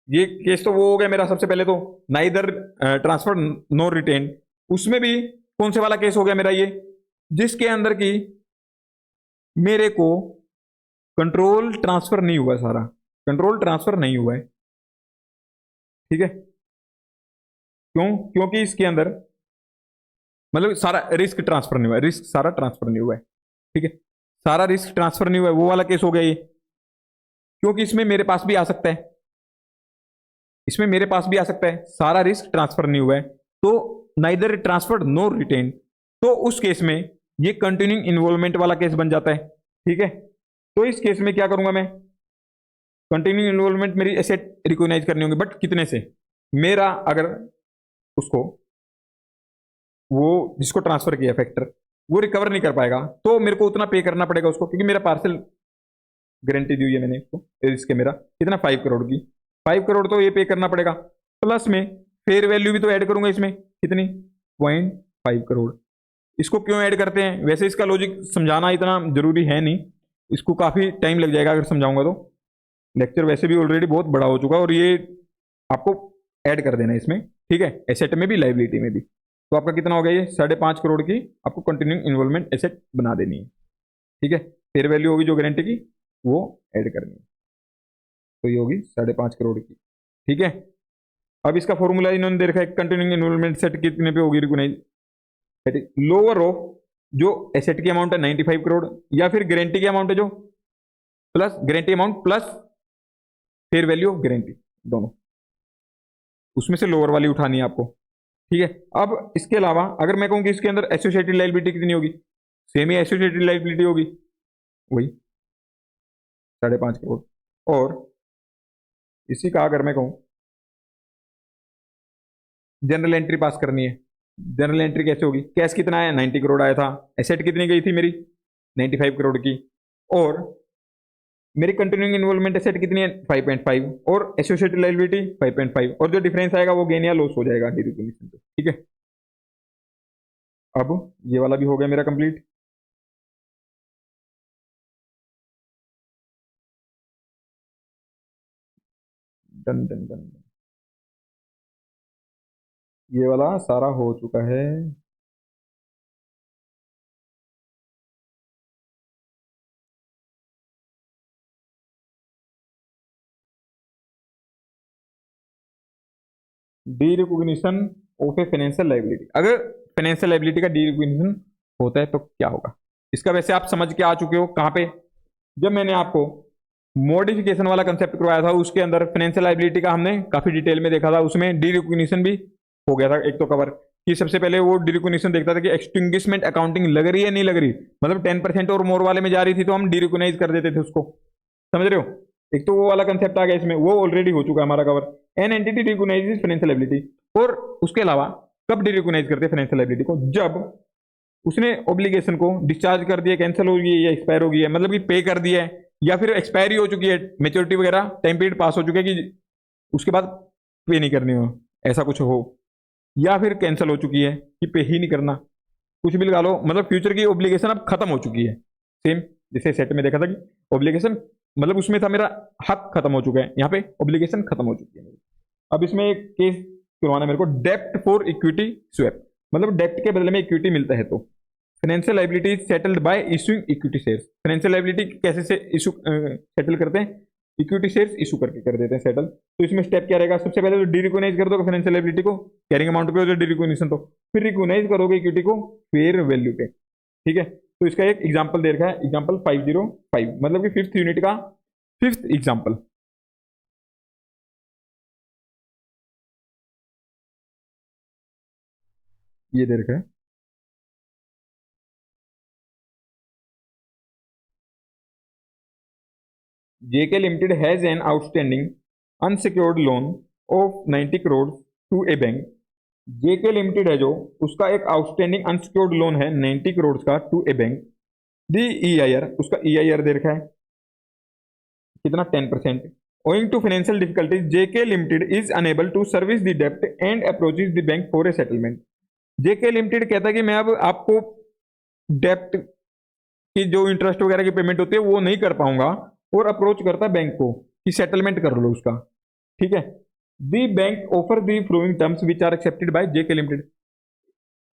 ये केस तो वो हो गया मेरा। सबसे पहले तो नाइदर ट्रांसफर नो रिटेन, उसमें भी कौन से वाला केस हो गया मेरा? ये जिसके अंदर की मेरे को कंट्रोल ट्रांसफर नहीं हुआ, सारा कंट्रोल ट्रांसफर नहीं हुआ है। ठीक है, क्यों? क्योंकि इसके अंदर मतलब सारा रिस्क ट्रांसफर नहीं हुआ है, रिस्क सारा ट्रांसफर नहीं हुआ है। ठीक है, सारा रिस्क ट्रांसफर नहीं हुआ है, वो वाला केस हो गया ये। क्योंकि इसमें मेरे पास भी आ सकता है, इसमें मेरे पास भी आ सकता है, सारा रिस्क ट्रांसफर नहीं हुआ है, तो नाइदर ट्रांसफर्ड नो रिटेन, तो उस केस में ये कंटिन्यूइंग इन्वॉल्वमेंट वाला केस बन जाता है। ठीक है, तो इस केस में क्या करूंगा मैं, कंटिन्यूइंग इन्वॉल्वमेंट मेरी एसेट रिकॉग्नाइज करनी होंगी, बट कितने से? मेरा अगर उसको, वो जिसको ट्रांसफर किया फैक्टर, वो रिकवर नहीं कर पाएगा, तो मेरे को उतना पे करना पड़ेगा उसको, क्योंकि मेरा पार्सल गारंटी दी हुई है मैंने इसको, इसके मेरा कितना 5 करोड़ की, 5 करोड़ तो ये पे करना पड़ेगा। प्लस में फेयर वैल्यू भी तो ऐड करूंगा इसमें, कितनी? 0.5 करोड़। इसको क्यों ऐड करते हैं? वैसे इसका लॉजिक समझाना इतना जरूरी है नहीं, इसको काफी टाइम लग जाएगा अगर समझाऊंगा तो। लेक्चर वैसे भी ऑलरेडी बहुत बड़ा हो चुका है, और ये आपको ऐड कर देना है इसमें। ठीक है, एसेट में भी लाइबिलिटी में भी। तो आपका कितना हो गया ये? 5.5 करोड़ की आपको कंटिन्यूइंग इन्वॉल्वमेंट एसेट बना देनी है। ठीक है, फेयर वैल्यू होगी जो गारंटी की, वो ऐड करनी है, तो ये होगी 5.5 करोड़ की। ठीक है, अब इसका फॉर्मूला इन्होंने दे रखा है, कंटिन्यूइंग इन्वॉल्वमेंट सेट कितने पे होगी रिकॉग्नाइज, लोअर ऑफ जो एसेट की अमाउंट है 95 करोड़, या फिर गारंटी की अमाउंट है जो, plus guarantee amount plus fair value of guarantee, दोनों, उसमें से लोअर वाली उठानी है आपको। ठीक है, अब इसके अलावा अगर मैं कहूँ कि इसके अंदर एसोसिएटेड लाइबिलिटी कितनी होगी, सेम ही एसोसिएटेड लाइबिलिटी होगी, वही 5.5 करोड़। और इसी का अगर मैं कहूँ जनरल एंट्री पास करनी है, जनरल एंट्री कैसे होगी? कैश कितना है? 90 करोड़ आया था, एसेट कितनी गई थी मेरी? 95 करोड़ की, और मेरी कंटिन्यूइंग इन्वॉल्वमेंट एसेट कितनी है? 5.5, और एसोसिएटेड लायबिलिटी 5.5, और जो डिफरेंस आएगा वो गेन या लॉस हो जाएगा डिरिकॉग्निशन पे। ठीक है, अब ये वाला भी हो गया मेरा कंप्लीट। डन डन डन, ये वाला सारा हो चुका है। D recognition of a financial liability, अगर फाइनेंशियल लाइबिलिटी का डी रिकॉग्निशन होता है तो क्या होगा? इसका वैसे आप समझ के आ चुके हो कहां पे, जब मैंने आपको मॉडिफिकेशन वाला कंसेप्ट करवाया था, उसके अंदर फाइनेंशियल लाइबिलिटी का हमने काफी डिटेल में देखा था, उसमें डी रिकॉग्निशन भी हो गया था एक तो कवर, कि सबसे पहले वो डी रिकॉग्निशन देखता था कि एक्सटिंग्विशमेंट अकाउंटिंग लग रही है नहीं लग रही, मतलब 10% और मोर वाले में जा रही थी तो हम डी रिकॉग्नाइज कर देते थे उसको, समझ रहे हो? एक तो वो वाला कंसेप्ट आ गया इसमें, वो ऑलरेडी हो चुका है हमारा cover. An entity recognises financial liability, और उसके अलावा कब डी रिकॉग्नाइज करते हैं फाइनेंशियल लायबिलिटी को? जब उसने ऑब्लिगेशन को डिस्चार्ज कर दिया, कैंसिल हो गई है या एक्सपायर हो गई है, मतलब कि पे कर दिया है, या फिर एक्सपायरी हो चुकी है, मेच्योरिटी वगैरह टाइम पीरियड पास हो चुका है कि उसके बाद पे नहीं करनी हो, ऐसा कुछ हो, या फिर कैंसिल हो चुकी है कि पे ही नहीं करना, कुछ भी लगा लो, मतलब फ्यूचर की ऑब्लिगेशन अब खत्म हो चुकी है। सेम जैसे सेट में देखा था कि ऑब्लिगेशन मतलब उसमें था मेरा हक खत्म हो चुका है, यहाँ पे ऑब्लिगेशन खत्म हो चुकी है मेरी। अब इसमें एक केस करवाना है मेरे को, डेप्ट फॉर इक्विटी स्वैप, मतलब डेप्ट के बदले में इक्विटी मिलता है, तो financial liability settled bye issuing equity shares, financial liability कैसे से इशू सेटल करते हैं? इक्विटी शेयर्स इशू करके कर देते हैं सेटल। तो इसमें स्टेप क्या रहेगा? सबसे पहले तो डी रिकॉग्नाइज कर दोगे फाइनेंशियल लायबिलिटी को, कैरिंग अमाउंट पे हो जो डी रिकॉग्निशन, तो फिर रिकॉग्नाइज करोगे इक्विटी को फेयर वैल्यू पे। ठीक है, तो इसका एक एग्जांपल दे रखा है, एग्जांपल 505, मतलब कि फिफ्थ यूनिट का फिफ्थ एग्जांपल। ये दे रखा है, JK Limited has an outstanding unsecured loan of 90 crore to a bank। JK Limited है जो, उसका एक आउटस्टैंडिंग अनसिक्योर्ड लोन है 90 करोड़ का to a bank. The EIR, उसका EIR दे रखा है कितना? 10%। Owing to financial difficulties, JK Limited is unable to service the debt and approaches the bank for a settlement। JK Limited कहता है कि मैं अब आपको डेप्ट की जो इंटरेस्ट वगैरह की पेमेंट होती है वो नहीं कर पाऊंगा, और अप्रोच करता है बैंक को कि सेटलमेंट कर लो उसका। ठीक है, the bank offer the following terms which are accepted by JK limited,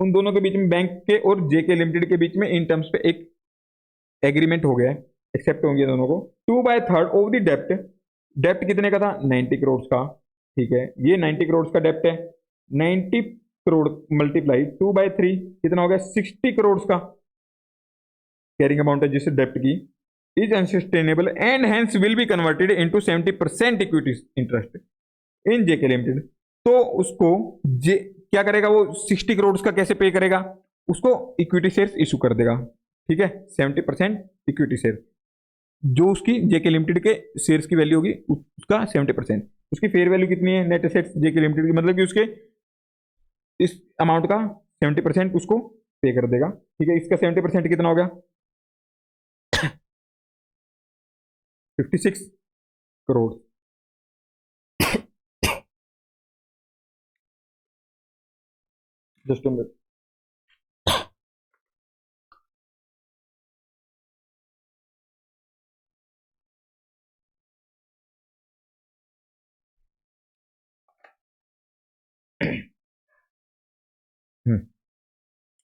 उन दोनों के बीच में, बैंक के और जेके लिमिटेड के बीच में इन टर्म्स पे एक एग्रीमेंट हो गया है, एक्सेप्ट हो गया दोनों को। 2/3 ऑफ द डेप्ट, डेप्ट कितने का था 90 करोड़ का, ठीक है, ये 90 करोड़ का डेप्ट है, 90 करोड़ मल्टीप्लाई 2/3 कितना हो गया 60 करोड़ का कैरिंग अमाउंट है जिस डेप्ट की, is unsustainable and hence will be converted into 70% equity interest in JK limited. तो उसको जे क्या करेगा, वो 60 करोड़ का कैसे पे करेगा, उसको इक्विटी शेयर्स इशू कर देगा, ठीक है, 70% इक्विटी शेयर, जो उसकी जेके लिमिटेड के शेयर्स की वैल्यू होगी उसका 70%, उसकी फेयर वैल्यू कितनी है नेट एसेट्स जेके लिमिटेड की, मतलब कि उसके इस अमाउंट का 70% उसको पे कर देगा, ठीक है। इसका 70% कितना हो गया 56 करोड़। जस्ट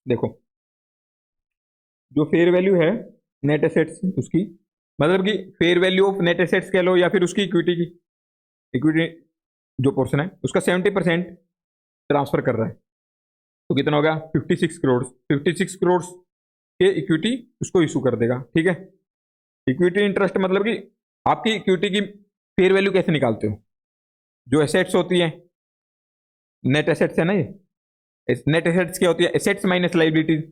देखो, जो फेयर वैल्यू है नेट एसेट्स उसकी, मतलब कि fair value of net assets कह लो या फिर उसकी इक्विटी की, इक्विटी जो पोर्शन है उसका 70% ट्रांसफर कर रहा है, तो कितना होगा 56 करोड़, 56 करोड़ के इक्विटी उसको इशू कर देगा, ठीक है। इक्विटी इंटरेस्ट मतलब कि आपकी इक्विटी की फेयर वैल्यू कैसे निकालते हो, जो एसेट्स होती है, नेट एसेट्स है ना, ये नेट एसेट्स क्या होती है, एसेट्स माइनस लाइबिलिटीज,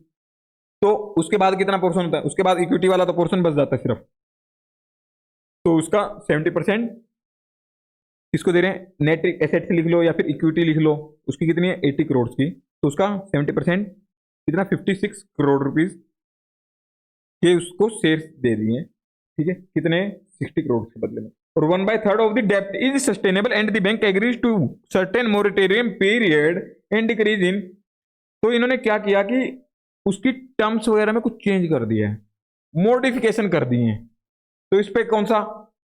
तो उसके बाद कितना पोर्शन होता है, उसके बाद इक्विटी वाला तो पोर्शन बच जाता है सिर्फ, तो उसका 70% किसको दे रहे हैं, नेट एसेट्स लिख लो या फिर इक्विटी लिख लो, उसकी कितनी है 80 करोड़ की, तो उसका 70% कितना 56 करोड़ रुपीज के उसको शेयर्स दे दिए, ठीक है, कितने 60 करोड़ के बदले में। और 1/3 ऑफ द डेप्ट is sustainable and the bank agrees to certain moratorium period and decrease in, तो इन्होंने क्या किया कि उसकी टर्म्स वगैरह में कुछ चेंज कर दिया है, मॉडिफिकेशन कर दिए हैं, तो इस पे कौन सा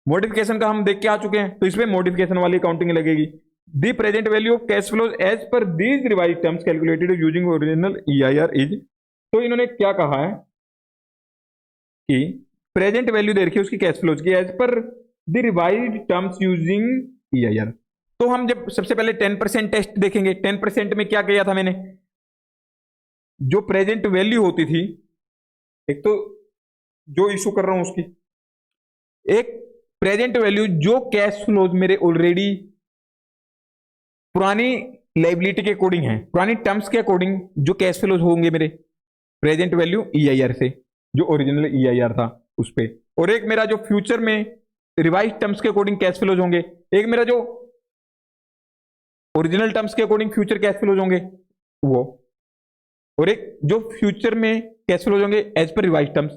मॉडिफिकेशन का हम देख के आ चुके हैं, तो इस पे मॉडिफिकेशन वाली काउंटिंग लगेगी। The present value of cash flows as पर these revise terms calculated using original EIR is, तो इन्होंने क्या कहा है कि प्रेजेंट वैल्यू दे रखी है उसकी कैश फ्लोज की as per the revise terms using EIR. तो हम जब सबसे पहले 10% टेस्ट देखेंगे, 10% में क्या किया था मैंने, जो प्रेजेंट वैल्यू होती थी, एक तो जो इशू कर रहा हूं उसकी, एक प्रेजेंट वैल्यू जो कैश फ्लोज मेरे ऑलरेडी पुरानी लाइबिलिटी के अकॉर्डिंग है, पुरानी टर्म्स के अकॉर्डिंग जो कैश फ्लोज होंगे मेरे, प्रेजेंट वैल्यू ईआईआर से, जो ओरिजिनल ईआईआर था उस पे, और एक मेरा जो फ्यूचर में रिवाइज टर्म्स के अकॉर्डिंग कैश फ्लोज होंगे, एक मेरा जो ओरिजिनल टर्म्स के अकॉर्डिंग फ्यूचर कैश फ्लोज होंगे वो, और एक जो फ्यूचर में कैश फ्लोज होंगे एज पर रिवाइज टर्म्स,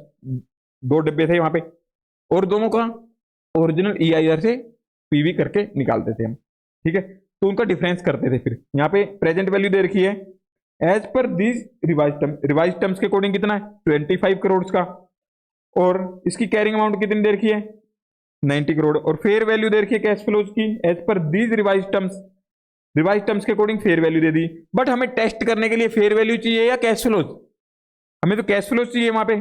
दो डब्बे थे वहां पे, और दोनों का ओरिजिनल ईआईआर से पीवी करके निकालते थे हम, ठीक है, तो उनका डिफरेंस करते थे। फिर यहाँ पे प्रेजेंट वैल्यू दे रखी है एज पर दीज रिवाइज टर्म्स के अकॉर्डिंग कितना है 25 करोड़ का, और इसकी कैरिंग अमाउंट कितनी दे रखी है 90 करोड़, और फेयर वैल्यू दे रखी है कैश फ्लोज की एज पर दीज रिवाइज टर्म्स के अकॉर्डिंग फेयर वैल्यू दे दी। बट हमें टेस्ट करने के लिए फेयर वैल्यू चाहिए या कैश फ्लोज, हमें तो कैश फ्लोज चाहिए, वहां पे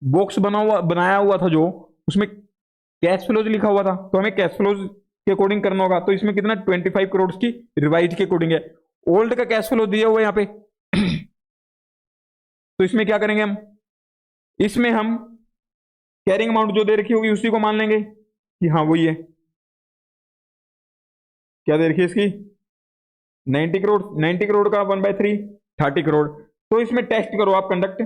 बॉक्स बनाया हुआ था जो, उसमें कैश फ्लोज लिखा हुआ था, तो हमें कैश फ्लोज के अकॉर्डिंग करना होगा, तो इसमें कितना 25 करोड़ की रिवाइज के अकॉर्डिंग है, ओल्ड का कैश फ्लो दिया हुआ है यहाँ पे तो इसमें क्या करेंगे हम, इसमें हम कैरिंग अमाउंट जो दे रखी होगी उसी को मान लेंगे कि हाँ वही है, क्या दे रखी है इसकी 90 करोड़, 90 करोड़ का 1/3 30 करोड़, तो इसमें टेस्ट करो आप कंडक्ट,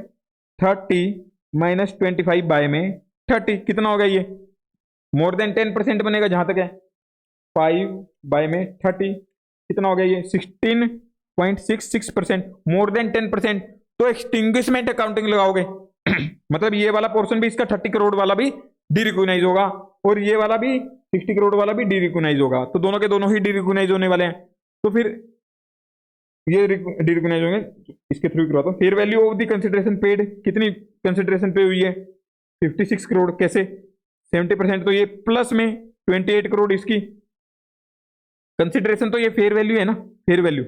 30 माइनस 25 बाय में 30 कितना होगा, ये मोर देन 10% बनेगा जहां तक है, 5 बाय में 30 कितना हो गया, ये 16.66%, मोर देन 10%, तो एक्सटिंग्विशमेंट अकाउंटिंग लगाओगे मतलब ये वाला पोर्शन भी इसका 30 करोड़ वाला भी डीरिकॉग्नाइज होगा, और ये वाला भी 60 करोड़ वाला भी डीरिकॉग्नाइज होगा, तो दोनों के दोनों ही डीरिकॉग्नाइज होने वाले हैं, तो फिर ये डीरिकॉग्नाइज होंगे, इसके थ्रू करवाता हूं। Fair value of the consideration paid, कितनी कंसिडरेशन पे हुई है 56 करोड़, कैसे 70%, तो ये प्लस में 28 करोड़ इसकी कंसिडरेशन, तो ये फेयर वैल्यू है ना, फेयर वैल्यू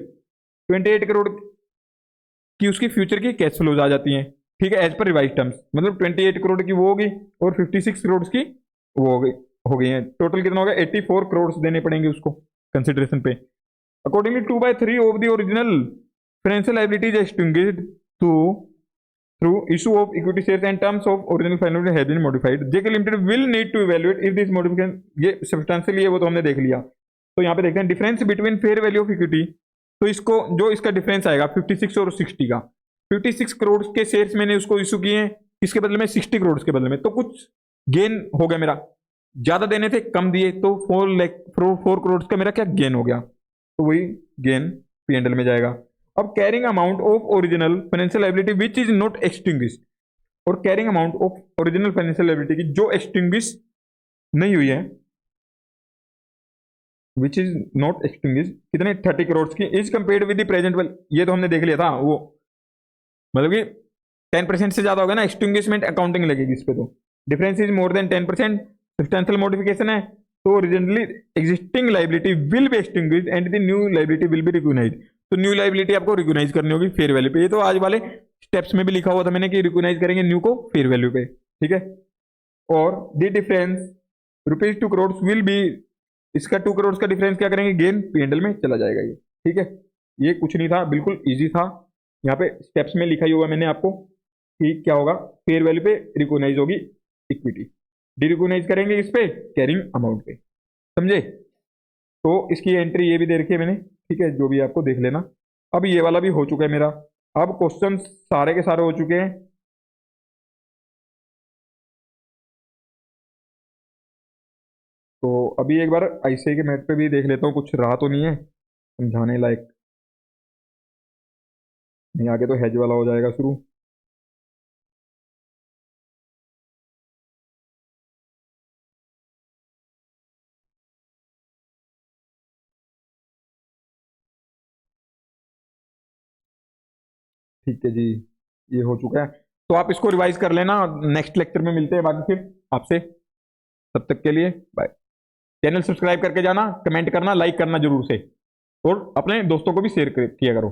28 करोड़ की उसकी फ्यूचर की कैश फ्लोज आ जाती हैं, ठीक है, एज पर रिवाइज टर्म्स, मतलब 28 करोड़ की वो होगी और 56 करोड़ की वो हो गई है। टोटल कितना होगा, 84 करोड़ देने पड़ेंगे उसको कंसिडरेशन पे। Accordingly 2/3 of the original financial liabilities extinguished to through issue of equity shares and terms of original financial has been modified, JK Limited will need to evaluate if this modification, ये सब्सटेंशियल, ये वो तो हमने देख लिया। तो यहाँ पे देखते हैं difference between fair value of equity. तो इसको जो इसका डिफरेंस आएगा 56 और 60 का, 56 करोड़ के शेयर्स मैंने उसको इशू किए हैं, किसके बदले में, 60 करोड़ के बदले में, तो कुछ गेन हो गया मेरा, ज्यादा देने थे कम दिए, तो 4 करोड़ का मेरा क्या गेन हो गया, तो वही गेन P&L में जाएगा। अब carrying amount of original financial liability which is not extinguished, और carrying amount of original financial liability की जो एक्सटिंग्विश नहीं हुई है, विच इज नॉट एक्सटिंग्विश, कितने, 30 करोड़ की, is compared with the present value, ये तो हमने देख लिया था, वो मतलब कि 10% से ज्यादा होगा ना, एक्सटिंग्विशमेंट अकाउंटिंग लगेगी इस पे, तो difference is more than 10%, substantial modification है, तो originally existing liability will be extinguished and the new liability will be recognised. तो न्यू लायबिलिटी आपको रिकॉग्नाइज करनी होगी फेयर वैल्यू पे। ये तो आज वाले स्टेप्स में भी लिखा हुआ था मैंने कि रिकॉग्नाइज करेंगे न्यू को फेयर वैल्यू पे, ठीक है। और the difference rupees 2 crore will be, इसका 2 करोड़ का डिफरेंस क्या करेंगे, गेन P&L में चला जाएगा ये, ठीक है। ये कुछ नहीं था, बिल्कुल ईजी था। यहाँ पे स्टेप्स में लिखा ही हुआ मैंने आपको कि क्या होगा, फेयर वैल्यू पे रिकॉग्नाइज होगी इक्विटी, डिरिकॉग्नाइज करेंगे इस पे कैरिंग अमाउंट पे, समझे। तो इसकी एंट्री ये भी दे रखी है मैंने, ठीक है, जो भी आपको देख लेना। अब ये वाला भी हो चुका है मेरा, अब क्वेश्चन सारे के सारे हो चुके हैं। तो अभी एक बार ICAI के मैथ पे भी देख लेता हूँ, कुछ रहा तो नहीं है समझाने लायक, नहीं आगे तो हेज वाला हो जाएगा शुरू। ठीक है जी, ये हो चुका है, तो आप इसको रिवाइज कर लेना, नेक्स्ट लेक्चर में मिलते हैं बाकी फिर आपसे, तब तक के लिए बाय। चैनल सब्सक्राइब करके जाना, कमेंट करना, लाइक करना जरूर से, और अपने दोस्तों को भी शेयर किया करो।